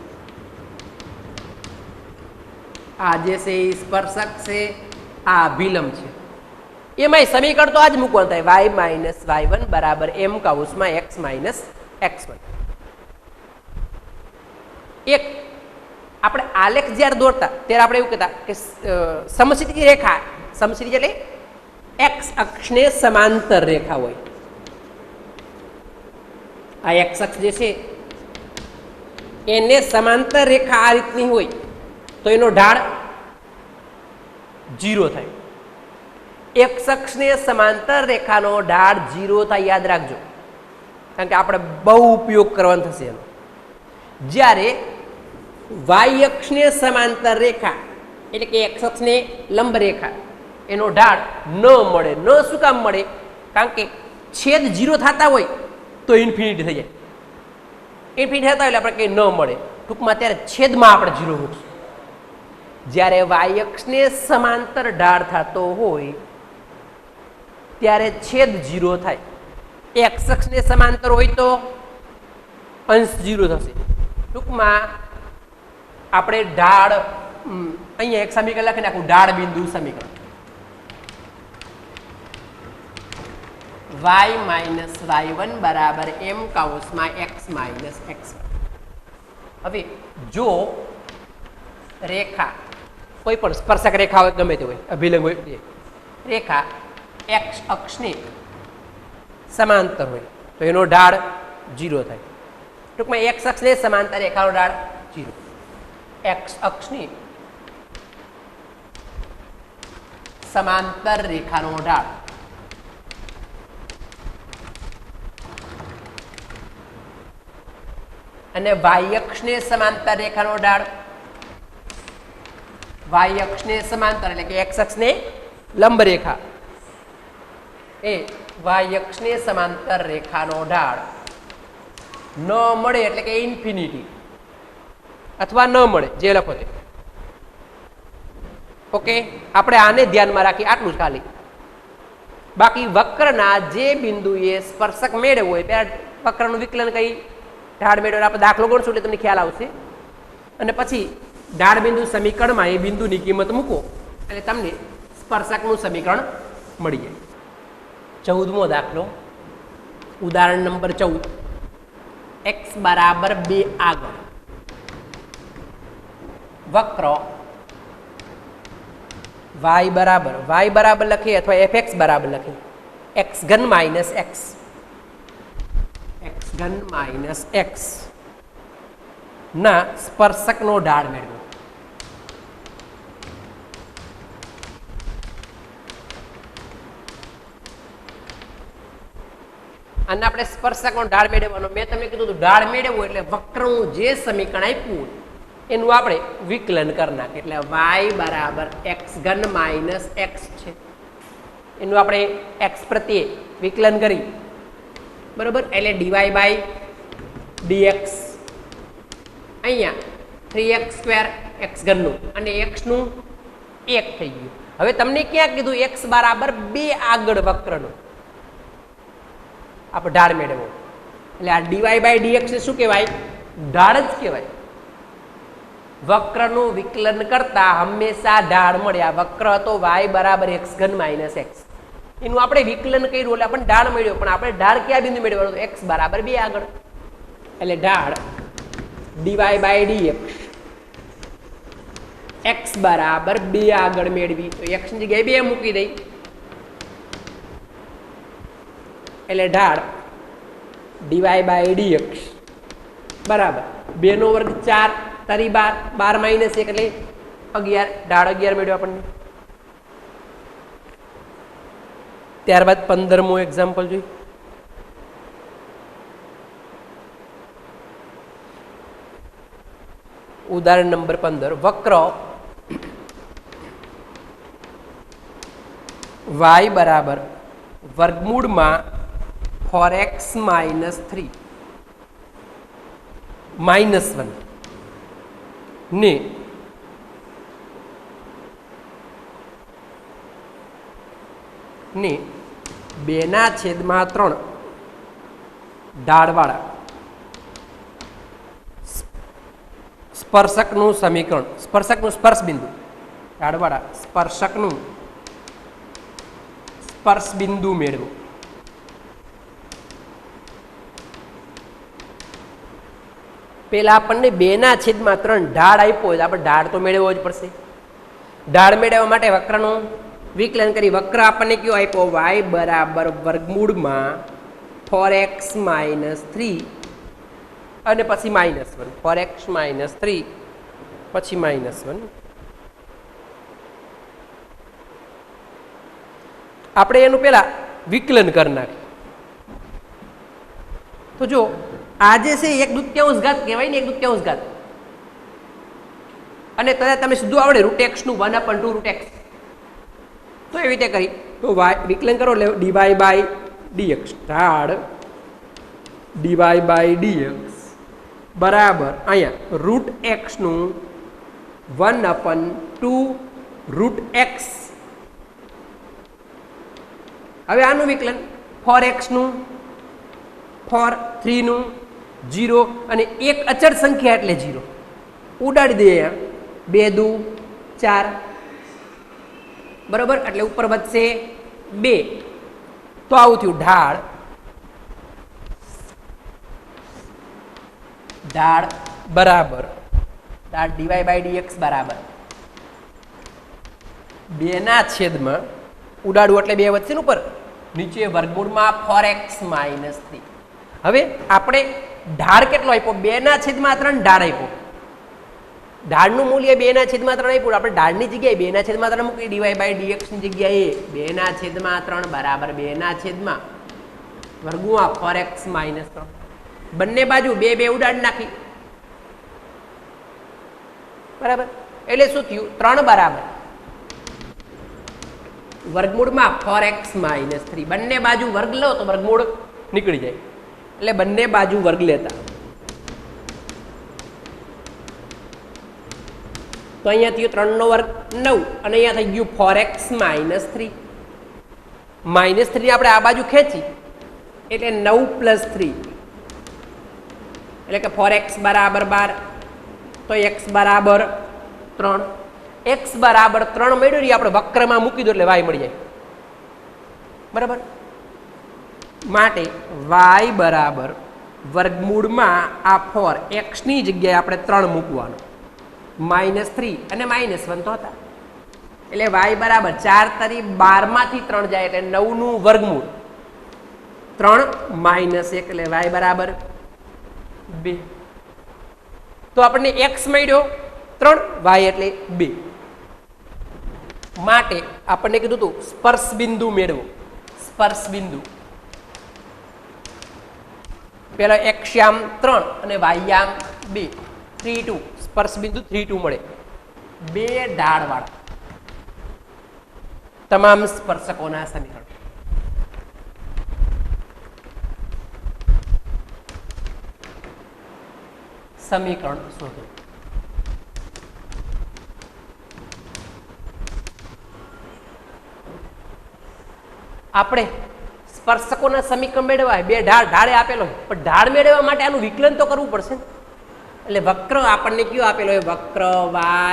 આ જે છે એ સ્પર્શક છે, આ અભિલંબ છે. એમાંય સમીકરણ તો આ જ મૂકવાનું થાય, y માઇનસ y1 બરાબર m કૌંસમાં x માઇનસ x1. એક આપણે આલેખ જ્યારે દોરતા ત્યારે આપણે એવું કહેતા કે સમક્ષિતિજ રેખા, સમક્ષિતિજ એટલે x અક્ષને સમાંતર રેખા હોય. આ x અક્ષ જે છે એને સમાંતર રેખા આ રીતની હોય તો એનો ઢાળ 0 થાય. x અક્ષને સમાંતર રેખાનો ઢાળ 0 થાય, યાદ રાખજો, કારણ કે આપણે બહુ ઉપયોગ કરવાનો થશે એનો. જ્યારે y અક્ષને સમાંતર રેખા એટલે કે x અક્ષને લંબ રેખા એનો ઢાળ ન મળે. ન શું કામ મળે? કારણ કે છેદ 0 થતા હોય તો ઇન્ફિનિટી થઈ જાય, ઇન્ફિનિટી થતા હોય એટલે આપણે કંઈ ન મળે. ટૂંકમાં ત્યારે છેદમાં આપણે 0 મૂકશું. જ્યારે y અક્ષને સમાંતર ઢાળ થતો હોય ત્યારે છેદ 0 થાય. x અક્ષને સમાંતર હોય તો અંશ 0 થશે. ટૂંકમાં આપણે ઢાળ અહીંયા એક સમીકરણ લખી નાખું, ઢાળ બિંદુ સમીકરણ y માઇનસ y1 બરાબર m કૌંસમાં x માઇનસ x1. હવે જો રેખા કોઈ પણ સ્પર્શક રેખા હોય, ગમે તે હોય, અભિલંબ હોય, રેખા x અક્ષને સમાંતર હોય તો એનો ઢાળ 0 થાય. ટૂંકમાં x અક્ષને સમાંતર રેખાનો ઢાળ 0. x અક્ષની સમાંતર રેખાનો ઢાળ અને y અક્ષને સમાંતર રેખાનો ઢાળ y અક્ષને સમાંતર એટલે કે x અક્ષને લંબ રેખા એ y અક્ષને સમાંતર રેખાનો ઢાળ ન મળે એટલે કે ઇન્ફિનિટી અથવા ન મળે જે લખો તે. ઓકે, આપણે આને ધ્યાનમાં રાખી આટલું જ ખાલી. બાકી વક્રના જે બિંદુએ સ્પર્શક મેળવ્યો હોય ત્યારે વક્રનું વિકલન કઈ ઢાળ મેળવ્યો આપણે દાખલો ગણશું એટલે તમને ખ્યાલ આવશે. અને પછી ઢાળ બિંદુ સમીકરણમાં એ બિંદુની કિંમત મૂકો એટલે તમને સ્પર્શકનું સમીકરણ મળી જાય. 14મો દાખલો, ઉદાહરણ નંબર 14. x બરાબર 2 આગળ વક્ર y બરાબર લખીએ અથવા fx બરાબર લખીએ x ઘન માઇનસ x ના સ્પર્શકનો ઢાળ મેળવો. અને આપણે સ્પર્શકનો ઢાળ મેળવવાનો મેં તમને કીધું હતું ઢાળ મેળવવું એટલે વક્રનું જે સમીકરણ આપ્યું એનું આપણે વિકલન કરી નાખીએ એટલે y બરાબર x ઘન માઇનસ x છે એનું આપણે x પ્રત્યે વિકલન કરી બરોબર એટલે dy બાય dx અહીંયા 3x² x ઘનનું અને x નું 1 થઈ ગયું. હવે તમને ક્યાં કીધું x બરાબર 2 આગળ વક્રનું આપણે ઢાળ મેળવવો એટલે આ dy બાય dx ને શું કહેવાય? ઢાળ જ કહેવાય. વક્રનું વિકલન કરતા હંમેશા ઢાળ મળે. આ વક્ર હતો y બરાબર x ઘન માઇનસ x એનું આપણે વિકલન કર્યું એટલે આપણને ઢાળ મળ્યો પણ આપણે ઢાળ ક્યાં બિંદુ મેળવવાનું? x બરાબર 2 આગળ એટલે ઢાળ dy બાય dx x બરાબર 2 આગળ મેળવી તો x ની જગ્યાએ 2 મૂકી દઈ એટલે ઢાળ dy બાય dx બરાબર 2 નો વર્ગ 4 તારી 12 માઇનસ 1 એટલે 11 ઢાળ 11 મેળવ્યો આપણને. ત્યારબાદ 15મો એક્ઝામ્પલ જોઈ. ઉદાહરણ નંબર 15. વક્ર y બરાબર વર્ગમૂળમાં 4x માઇનસ 3 માઇનસ 1 ને ને 2/3 ઢાળવાળા સ્પર્શકનું સમીકરણ સ્પર્શકનું સ્પર્શ બિંદુ ઢાળવાળા સ્પર્શકનું સ્પર્શ બિંદુ મેળવો. પેલા આપણને 2/3 ઢાળ આપ્યો હોય આપણે ઢાળ તો મેળવવો જ પડશે. ઢાળ મેળવવા માટે વક્રનું વિકલન કરી વક્ર આપણને કયો આપ્યો? y બરાબર વર્ગમૂળમાં 4x માઇનસ 3 અને પછી -1 4x માઇનસ 3 પછી -1. આપણે એનું પેલા વિકલન કરી નાખીએ તો જો આ જે છે 1/2 ઘાત કહેવાય ને 1/2 ઘાત અને તરત તમે સીધું આવડે √x નું 1/2 √x તો એવી રીતે કરી તો y વિકલન કરો એટલે dy બાય dx ઢાળ dy બાય dx બરાબર અહીંયા √x નું 1/2 √x. હવે આનું વિકલન 4x નું 4 3 નું 0 અને એક અચળ સંખ્યા એટલે 0 ઉડાડી દઈએ. 2 દુ 4 બરોબર એટલે ઉપર વધશે 2 તો આવું થયું ઢાળ બરાબર ઢાળ dy બાય dx બરાબર 2/3 ઉડાડવું એટલે 2 વધશે ને ઉપર નીચે વર્ગમૂળમાં 4x માઇનસ 3. હવે આપણે ઢાળ કેટલો આપ્યો? 2/3 ઢાળ આપ્યો. ઢાળનું મૂલ્ય 2/3 આપ્યું. આપણે ઢાળની જગ્યાએ 2/3 મૂકી ડીવાય બાય ડીએક્સ ની જગ્યાએ 2/3 બરાબર 2/3 વર્ગમૂળમાં 4x માઇનસ 3. બંને બાજુ 2 ઉડાડ નાખી. બરાબર, એટલે શું થયું? 3 બરાબર વર્ગમૂળમાં 4x માઇનસ 3. બંને બાજુ વર્ગ લો તો વર્ગમૂળ નીકળી જાય, એટલે બંને બાજુ વર્ગ લેતા તો અહીંયા થયું 3 નો વર્ગ 9 અને અહીંયા થઈ ગયું 4x માઇનસ 3. માઇનસ 3 આપણે આ બાજુ ખેંચી એટલે 9 પ્લસ 3 એટલે કે 4x બરાબર 12. તો x બરાબર 3. x બરાબર 3 મેળવી આપણે વક્રમાં મૂકી દો એટલે y મળી જાય. બરાબર, માટે y બરાબર વર્ગમૂળમાં આ 4 x ની જગ્યાએ આપણે 3 મૂકવાનું. -3 અને -1 તો હતા, એટલે y બરાબર 4 તરી 12 માંથી 3 જાય એટલે 9 નું વર્ગમૂળ 3 -1 એટલે y બરાબર 2. તો આપણને x મળ્યો 3, y એટલે 2. માટે આપણને કીધું હતું સ્પર્શ બિંદુ મેળવો. સ્પર્શ બિંદુ પેલા x યામ 3 અને y યામ 2, 3 2. સ્પર્શ બિંદુ 3 2 મળે. 2 ઢાળ વાળા તમામ સ્પર્શકોના સમીકરણ. સમીકરણ શોધો. આપણે સ્પર્શકોના સમીકરણ મેળવવા 2 ઢાળે આપેલો, પણ ઢાળ મેળવવા માટે આનું વિકલન તો કરવું પડશે. એટલે વક્ર આપણને કયો આપેલો હોય? વક્ર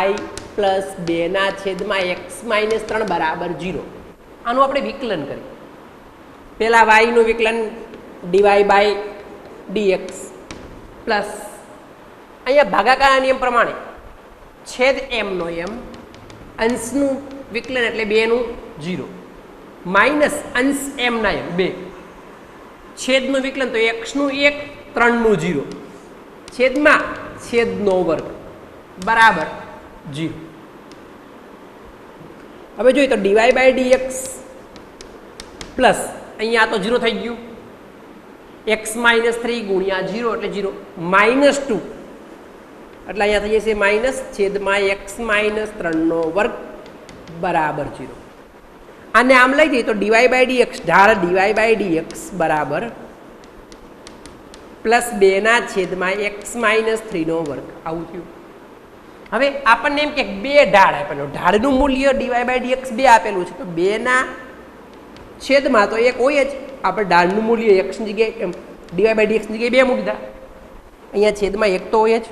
y પ્લસ 2/x-3 બરાબર 0. આનું આપણે વિકલન કરીએ. પેલા y નું વિકલન ડીવાય બાય ડીએક્સ પ્લસ અહીંયા ભાગાકારના નિયમ પ્રમાણે છેદ m નો m, અંશનું વિકલન એટલે 2 નું 0 માઇનસ અંશ m ના m 2, છેદનું વિકલન તો x નું 1 3 નું 0 છેદમાં છેદનો વર્ગ બરાબર 0. હવે જોઈએ તો ડીવાય બાય ડીએક્સ પ્લસ અહીંયા તો 0 થઈ ગયું, x -3 ગુણ્યા 0 એટલે 0 -2 એટલે અહીંયા થઈ જશે માઇનસ છેદમાં x -3 નો વર્ગ બરાબર 0. આને આમ લઈ જઈએ તો ડીવાય બાય ડીએક્સ ઢાળ ડીવાય બાય ડીએક્સ બરાબર +2/x-3 નો વર્ગ આવું થયું. હવે આપણને એમ કે 2 ઢાળ આપેલો, ઢાળનું મૂલ્ય ડીવાય બાય ડીએક્સ 2 આપેલું છે, તો 2 ના છેદમાં તો 1 હોય જ. આપણે ઢાળનું મૂલ્ય x ની જગ્યાએ ડીવાય બાય ડીએક્સ ની જગ્યાએ 2 મૂકી દા, અહીંયા છેદમાં 1 તો હોય જ.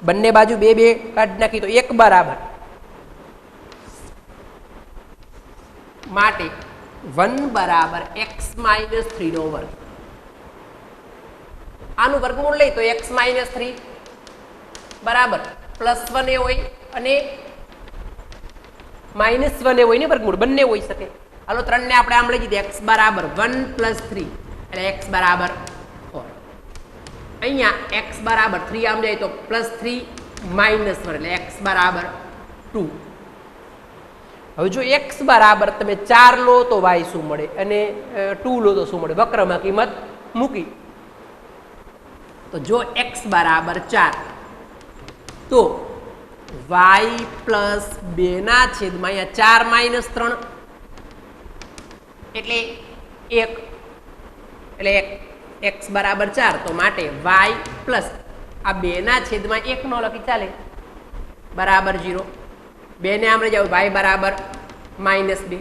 બંને બાજુ 2 2 કાઢી નાખી તો 1 બરાબર, માટે 1 બરાબર x-3 નો વર્ગ. આનું વર્ગમૂળ લઈ તો x -3 બરાબર +1 એ હોય અને -1 એ હોય ને, વર્ગમૂળ બંને હોઈ શકે. હાલો 3 ને આપણે આમ લઈ જઈએ, x બરાબર 1 + 3 એટલે x બરાબર 4. અહીંયા x બરાબર 3 આમ જાય તો +3 -1 એટલે x બરાબર 2. હવે જો x બરાબર તમે 4 લો તો y શું મળે અને 2 લો તો શું મળે? વક્રમાં કિંમત મૂકી તો જો x બરાબર 4 તો y પ્લસ 2/, અહીંયા 4 -3 એટલે 1 એટલે x બરાબર 4 તો માટે y પ્લસ આ 2/1 નો લખી ચાલે બરાબર 0. 2 ને આમ લઈ જાવ y બરાબર -2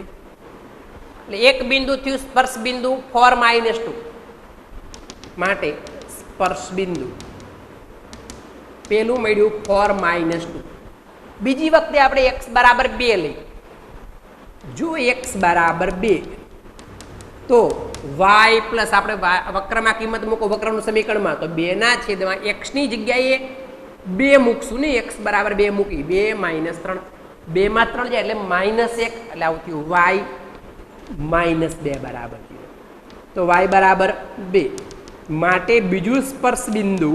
એટલે એક બિંદુ થયું સ્પર્શ બિંદુ 4 -2 માટે સ્પર્શ બિંદુ પેલું મળ્યું 4 -2. બીજી વખતે આપણે x બરાબર 2 લઈ, જો x બરાબર 2 તો y પ્લસ આપણે વક્રમાં કિંમત મૂકો વક્રનું સમીકરણમાં તો 2/x ની જગ્યાએ 2 મૂકશું ને, x બરાબર 2 મૂકી 2 -3 2 માં 3 જાય એટલે -1 એટલે આવું થયું y -2 બરાબર 0. તો y બરાબર 2 માટે બીજું સ્પર્શ બિંદુ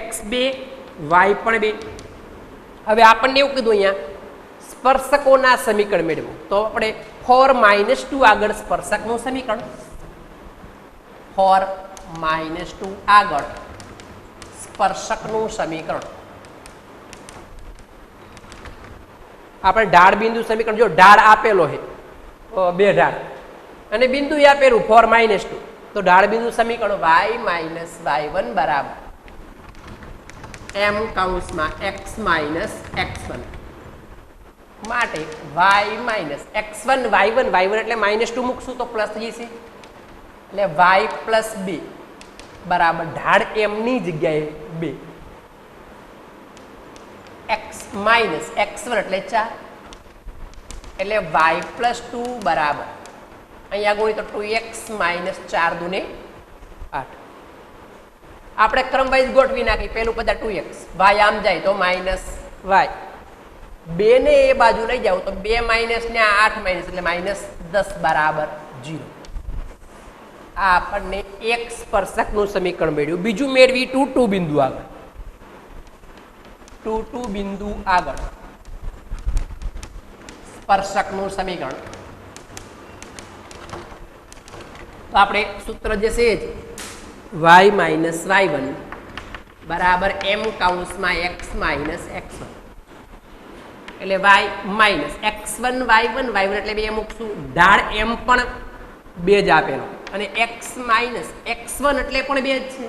x2 y પણ 2. હવે આપણને એવું કીધું અહીંયા સ્પર્શકોના સમીકરણ મેળવો તો આપણે 4 - 2 આગળ સ્પર્શકનું સમીકરણ 4 - 2 આગળ સ્પર્શકનું સમીકરણ આપણે ઢાળ બિંદુ સમીકરણ જો ઢાળ આપેલો છે બે ઢાળ અને બિંદુ આપેલું 4 - 2 તો ઢાળ બિંદુ સમીકરણ y - y1 બરાબર m કૌંસમાં x - x1 માટે y - x1 y1 એટલે -2 મૂકશું તો પ્લસ થઈ જશે એટલે y + 2 બરાબર ઢાળ m ની જગ્યાએ 2 x - x1 એટલે 4 એટલે y + 2 બરાબર અહીંયા ગુણી તો 2x - 4 દુને 8. આપણે ક્રમ વાઇઝ ગોઠવી નાખી પેલું બધા 2x y આમ જાય તો -y 2 ને એ બાજુ લઈ જાવ તો 2 માઇનસ ને 8 માઇનસ એટલે -10 બરાબર 0. આ આપણને એક સ્પર્શકનું સમીકરણ મળ્યું. બીજું મેળવી 2 બિંદુ આગળ 2 બિંદુ આગળ સ્પર્શકનું સમીકરણ તો આપણે સૂત્ર જે છે જ y - y1 બરાબર m કૌંસમાં x - x1 એટલે y - x1 y1 એટલે 2 મૂકશું ઢાળ m પણ 2 જ આપેલો અને x - x1 એટલે પણ 2 જ છે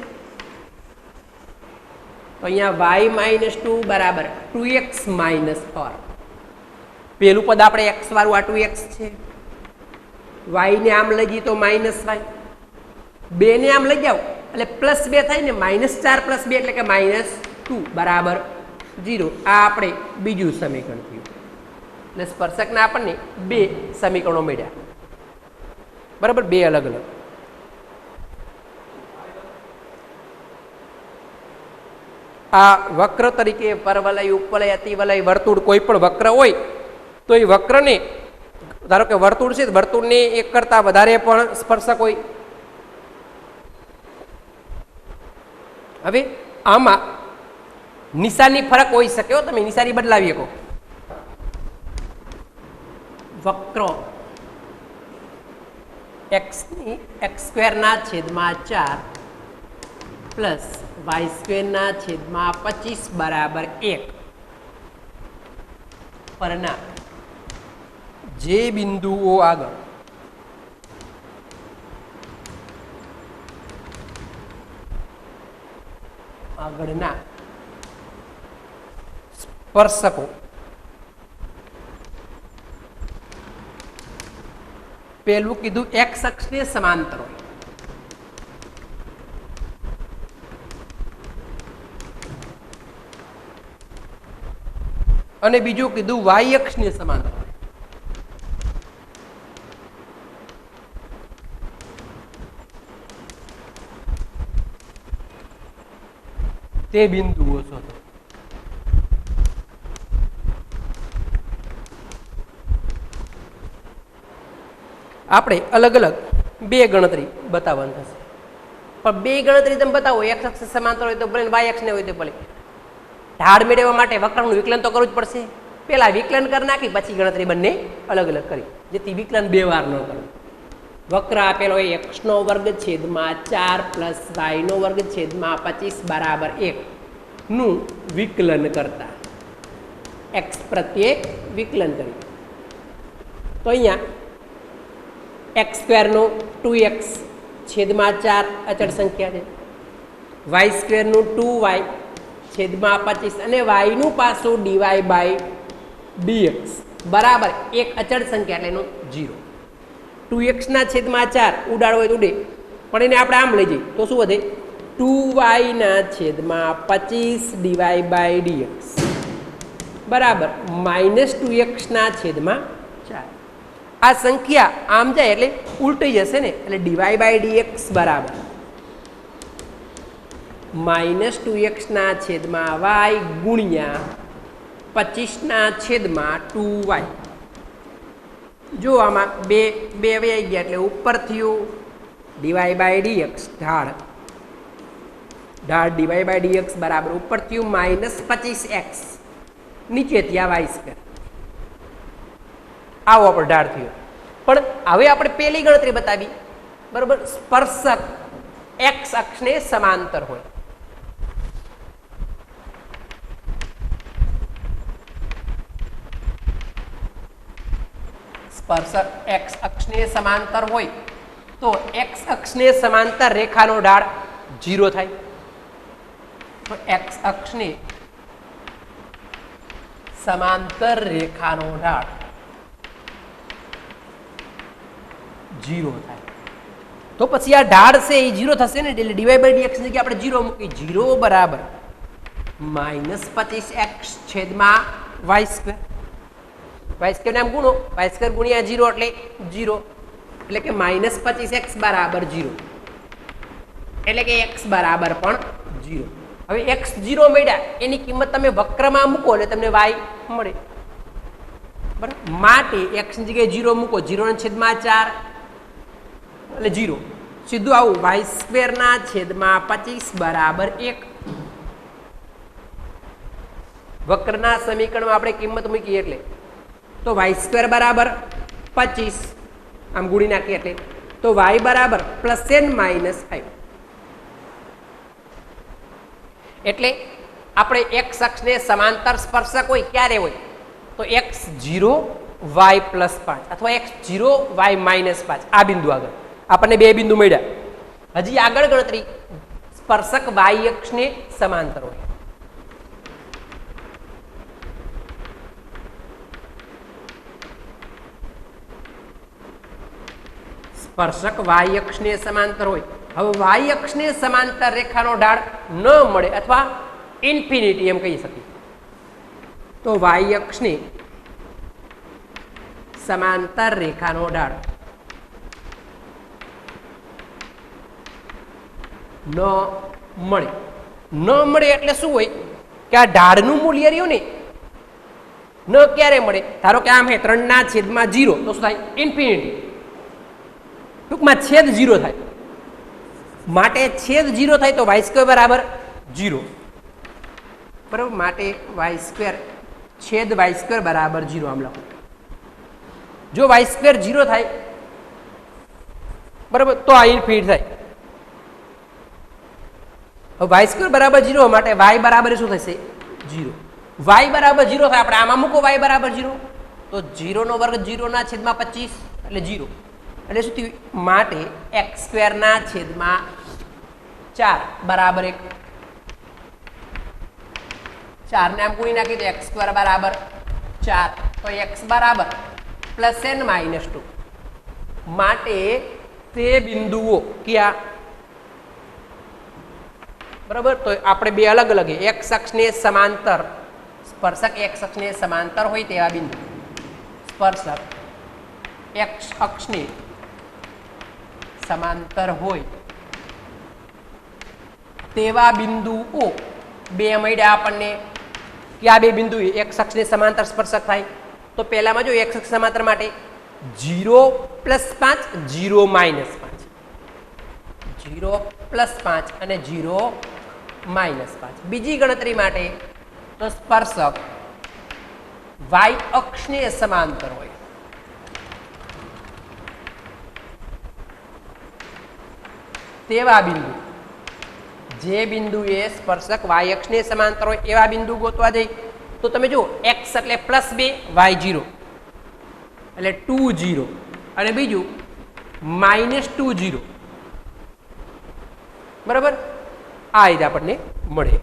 તો અહીંયા y - 2 બરાબર 2x - 4 પેલું પદ આપણે x વાળું આ 2x છે y ને આમ લઈ જઈએ તો -y 2 ને આમ લઈ જાઓ એટલે +2 થાય ને -4 + 2 એટલે કે -2 બરાબર 0. આ આપણે બીજું સમીકરણ થયું એટલે સ્પર્શકના આપણને 2 સમીકરણો મળ્યા બરાબર 2 અલગ અલગ. આ વક્ર તરીકે પરવલય ઉપવલય અતિવલય વર્તુળ કોઈ પણ વક્ર હોય તો એ વક્રને ધારો કે વર્તુળ છે વર્તુળને એક કરતાં વધારે પણ સ્પર્શક હોય. હવે આમાં નિશાની ફરક હોઈ શકે હો તમે નિશાની બદલાવી શકો વક્ર x² પ્લસ y² બરાબર 1 પરના જે બિંદુઓ આગળ આગળના સ્પર્શકો પેલું કીધું x અક્ષને સમાંતર હોય અને બીજું કીધું y અક્ષને સમાંતર હોય. તે બિંદુઓ શોધો. આપણે અલગ અલગ 2 ગણતરી બતાવવાની થશે પણ 2 ગણતરી તમે બતાવો x અક્ષ સમાંતર હોય તો ભલે y અક્ષને હોય તો ભલે ઢાળ મેળવવા માટે વક્રનું વિકલન તો કરવું જ પડશે. પહેલા વિકલન કરી નાખી પછી ગણતરી બંને અલગ અલગ કરી જેથી વિકલન 2 વાર ન કરવું. વક્ર આપેલો હોય x² / 4 પ્લસ y² / 25 બરાબર 1 નું વિકલન કરતા x પ્રત્યે વિકલન કરી તો અહીંયા x² નો 2x છેદમાં 4 અચળ સંખ્યા છે y² નું 2y છેદમાં 25 અને y નું પાછું dy/dx બરાબર 1 અચળ સંખ્યા એટલે એનું 0. 2x ના છેદમાં 4 ઉડાડવો હોય તો ઉડે પણ એને આપણે આમ લઈ જઈએ તો શું વધે 2y ના છેદમાં 25 dy/dx બરાબર -2x ના છેદમાં 4. આ સંખ્યા આમ જાય એટલે ઉલટી જશે ને એટલે dy/dx બરાબર -2x ના છેદમાં y ગુણ્યા 25 ના છેદમાં 2y જો આમાં બે બે આવી ગયા એટલે ઉપર થયું ડીવાય બાય ડીએક્સ ઢાળ ડીવાય બાય ડીએક્સ બરાબર ઉપર થયું -25x નીચે ત્યાં વાય સ્ક્વેર આવો આપણે ઢાળ થયો. પણ હવે આપણે પેલી ગણતરી બતાવી બરોબર સ્પર્શક x અક્ષને સમાંતર હોય સ્પર્શક x અક્ષને સમાંતર હોય તો x અક્ષને સમાંતર રેખાનો ઢાળ 0 થાય. તો x અક્ષને સમાંતર રેખાનો ઢાળ 0 થાય. તો પછી આ ઢાળ છે એ 0 થશે ને એટલે ડીવાય બાય ડીએક્સ ની જગ્યાએ આપણે 0 મૂકી 0 બરાબર -25x છેદમાં y સ્ક્વેર y સ્ક્વેર નામ ગુણો y સ્ક્વેર ગુણ્યા 0 એટલે 0 એટલે કે -25x બરાબર 0 એટલે કે x બરાબર પણ 0. હવે x 0 મળ્યા એની કિંમત તમે વક્રમાં મૂકો એટલે તમને y મળે બરાબર. માટે x ની જગ્યાએ 0 મૂકો 0 ના છેદમાં 4 એટલે 0 સીધું આવું y સ્ક્વેર ના છેદમાં 25 બરાબર 1. વક્રના સમીકરણમાં આપણે કિંમત મૂકી એટલે તો y સ્ક્વેર બરાબર 25 આમ ગુણી નાખીએ એટલે તો y બરાબર +n-5 એટલે આપણે x અક્ષને સમાંતર સ્પર્શક હોય ક્યારે હોય તો x0 y +5 અથવા x0 y -5 આ બિંદુ આગળ આપણને બે બિંદુ મળ્યા. હજી આગળ ગણતરી સ્પર્શક y અક્ષને સમાંતર હોય સ્પર્શક y અક્ષને સમાંતર હોય. હવે y અક્ષને સમાંતર રેખાનો ઢાળ ન મળે અથવા ઇન્ફિનિટી એમ કહી શકીએ તો y અક્ષને સમાંતર રેખાનો ઢાળ ન મળે એટલે શું હોય કે આ ઢાળનું મૂલ્ય રહ્યું ને ન ક્યારે મળે ધારો કે આમ હે 3/0 તો શું થાય ઇન્ફિનિટી ટૂંકમાં છેદ 0 થાય માટે છેદ 0 થાય તો y સ્ક્વેર બરાબર 0 બરાબર માટે y સ્ક્વેર છેદ y સ્ક્વેર બરાબર 0 આમ લખો. જો y સ્ક્વેર 0 થાય બરાબર તો આ ઇન્ફિનિટી થાય. હવે y સ્ક્વેર બરાબર 0 માટે y બરાબર શું થશે 0 y બરાબર 0 થાય આપણે આમાં મૂકો y બરાબર 0 તો 0 નો વર્ગ 0 ના છેદમાં 25 એટલે 0 એટલે શું થયું માટે x સ્ક્વેર ના છેદમાં 4 બરાબર 1 4 ને આમ ગુણી નાખી તો x સ્ક્વેર બરાબર 4 તો x બરાબર +n-2 માટે તે બિંદુઓ ક્યાં બરાબર તો આપણે બે અલગ અલગ x અક્ષને સમાંતર સ્પર્શક x અક્ષને સમાંતર હોય તેવા બિંદુ સ્પર્શક x અક્ષને સમાંતર હોય તેવા બિંદુઓ બે મળ્યા આપણને કે આ બે બિંદુ x અક્ષને સમાંતર સ્પર્શક થાય તો પહેલામાં જો x અક્ષ સમાંતર માટે 0 +5 0 -5 0 +5 અને 0 -5 બીજી ગણતરી માટે તો સ્પર્શક y અક્ષને સમાંતર હોય તેવા બિંદુ જે બિંદુ એ સ્પર્શક y અક્ષને સમાંતર હોય એવા બિંદુ ગોતવા જઈ તો તમે જુઓ x એટલે +2 y 0 એટલે 2 0 અને બીજું -2 0 બરાબર આ રીતે આપણને મળે.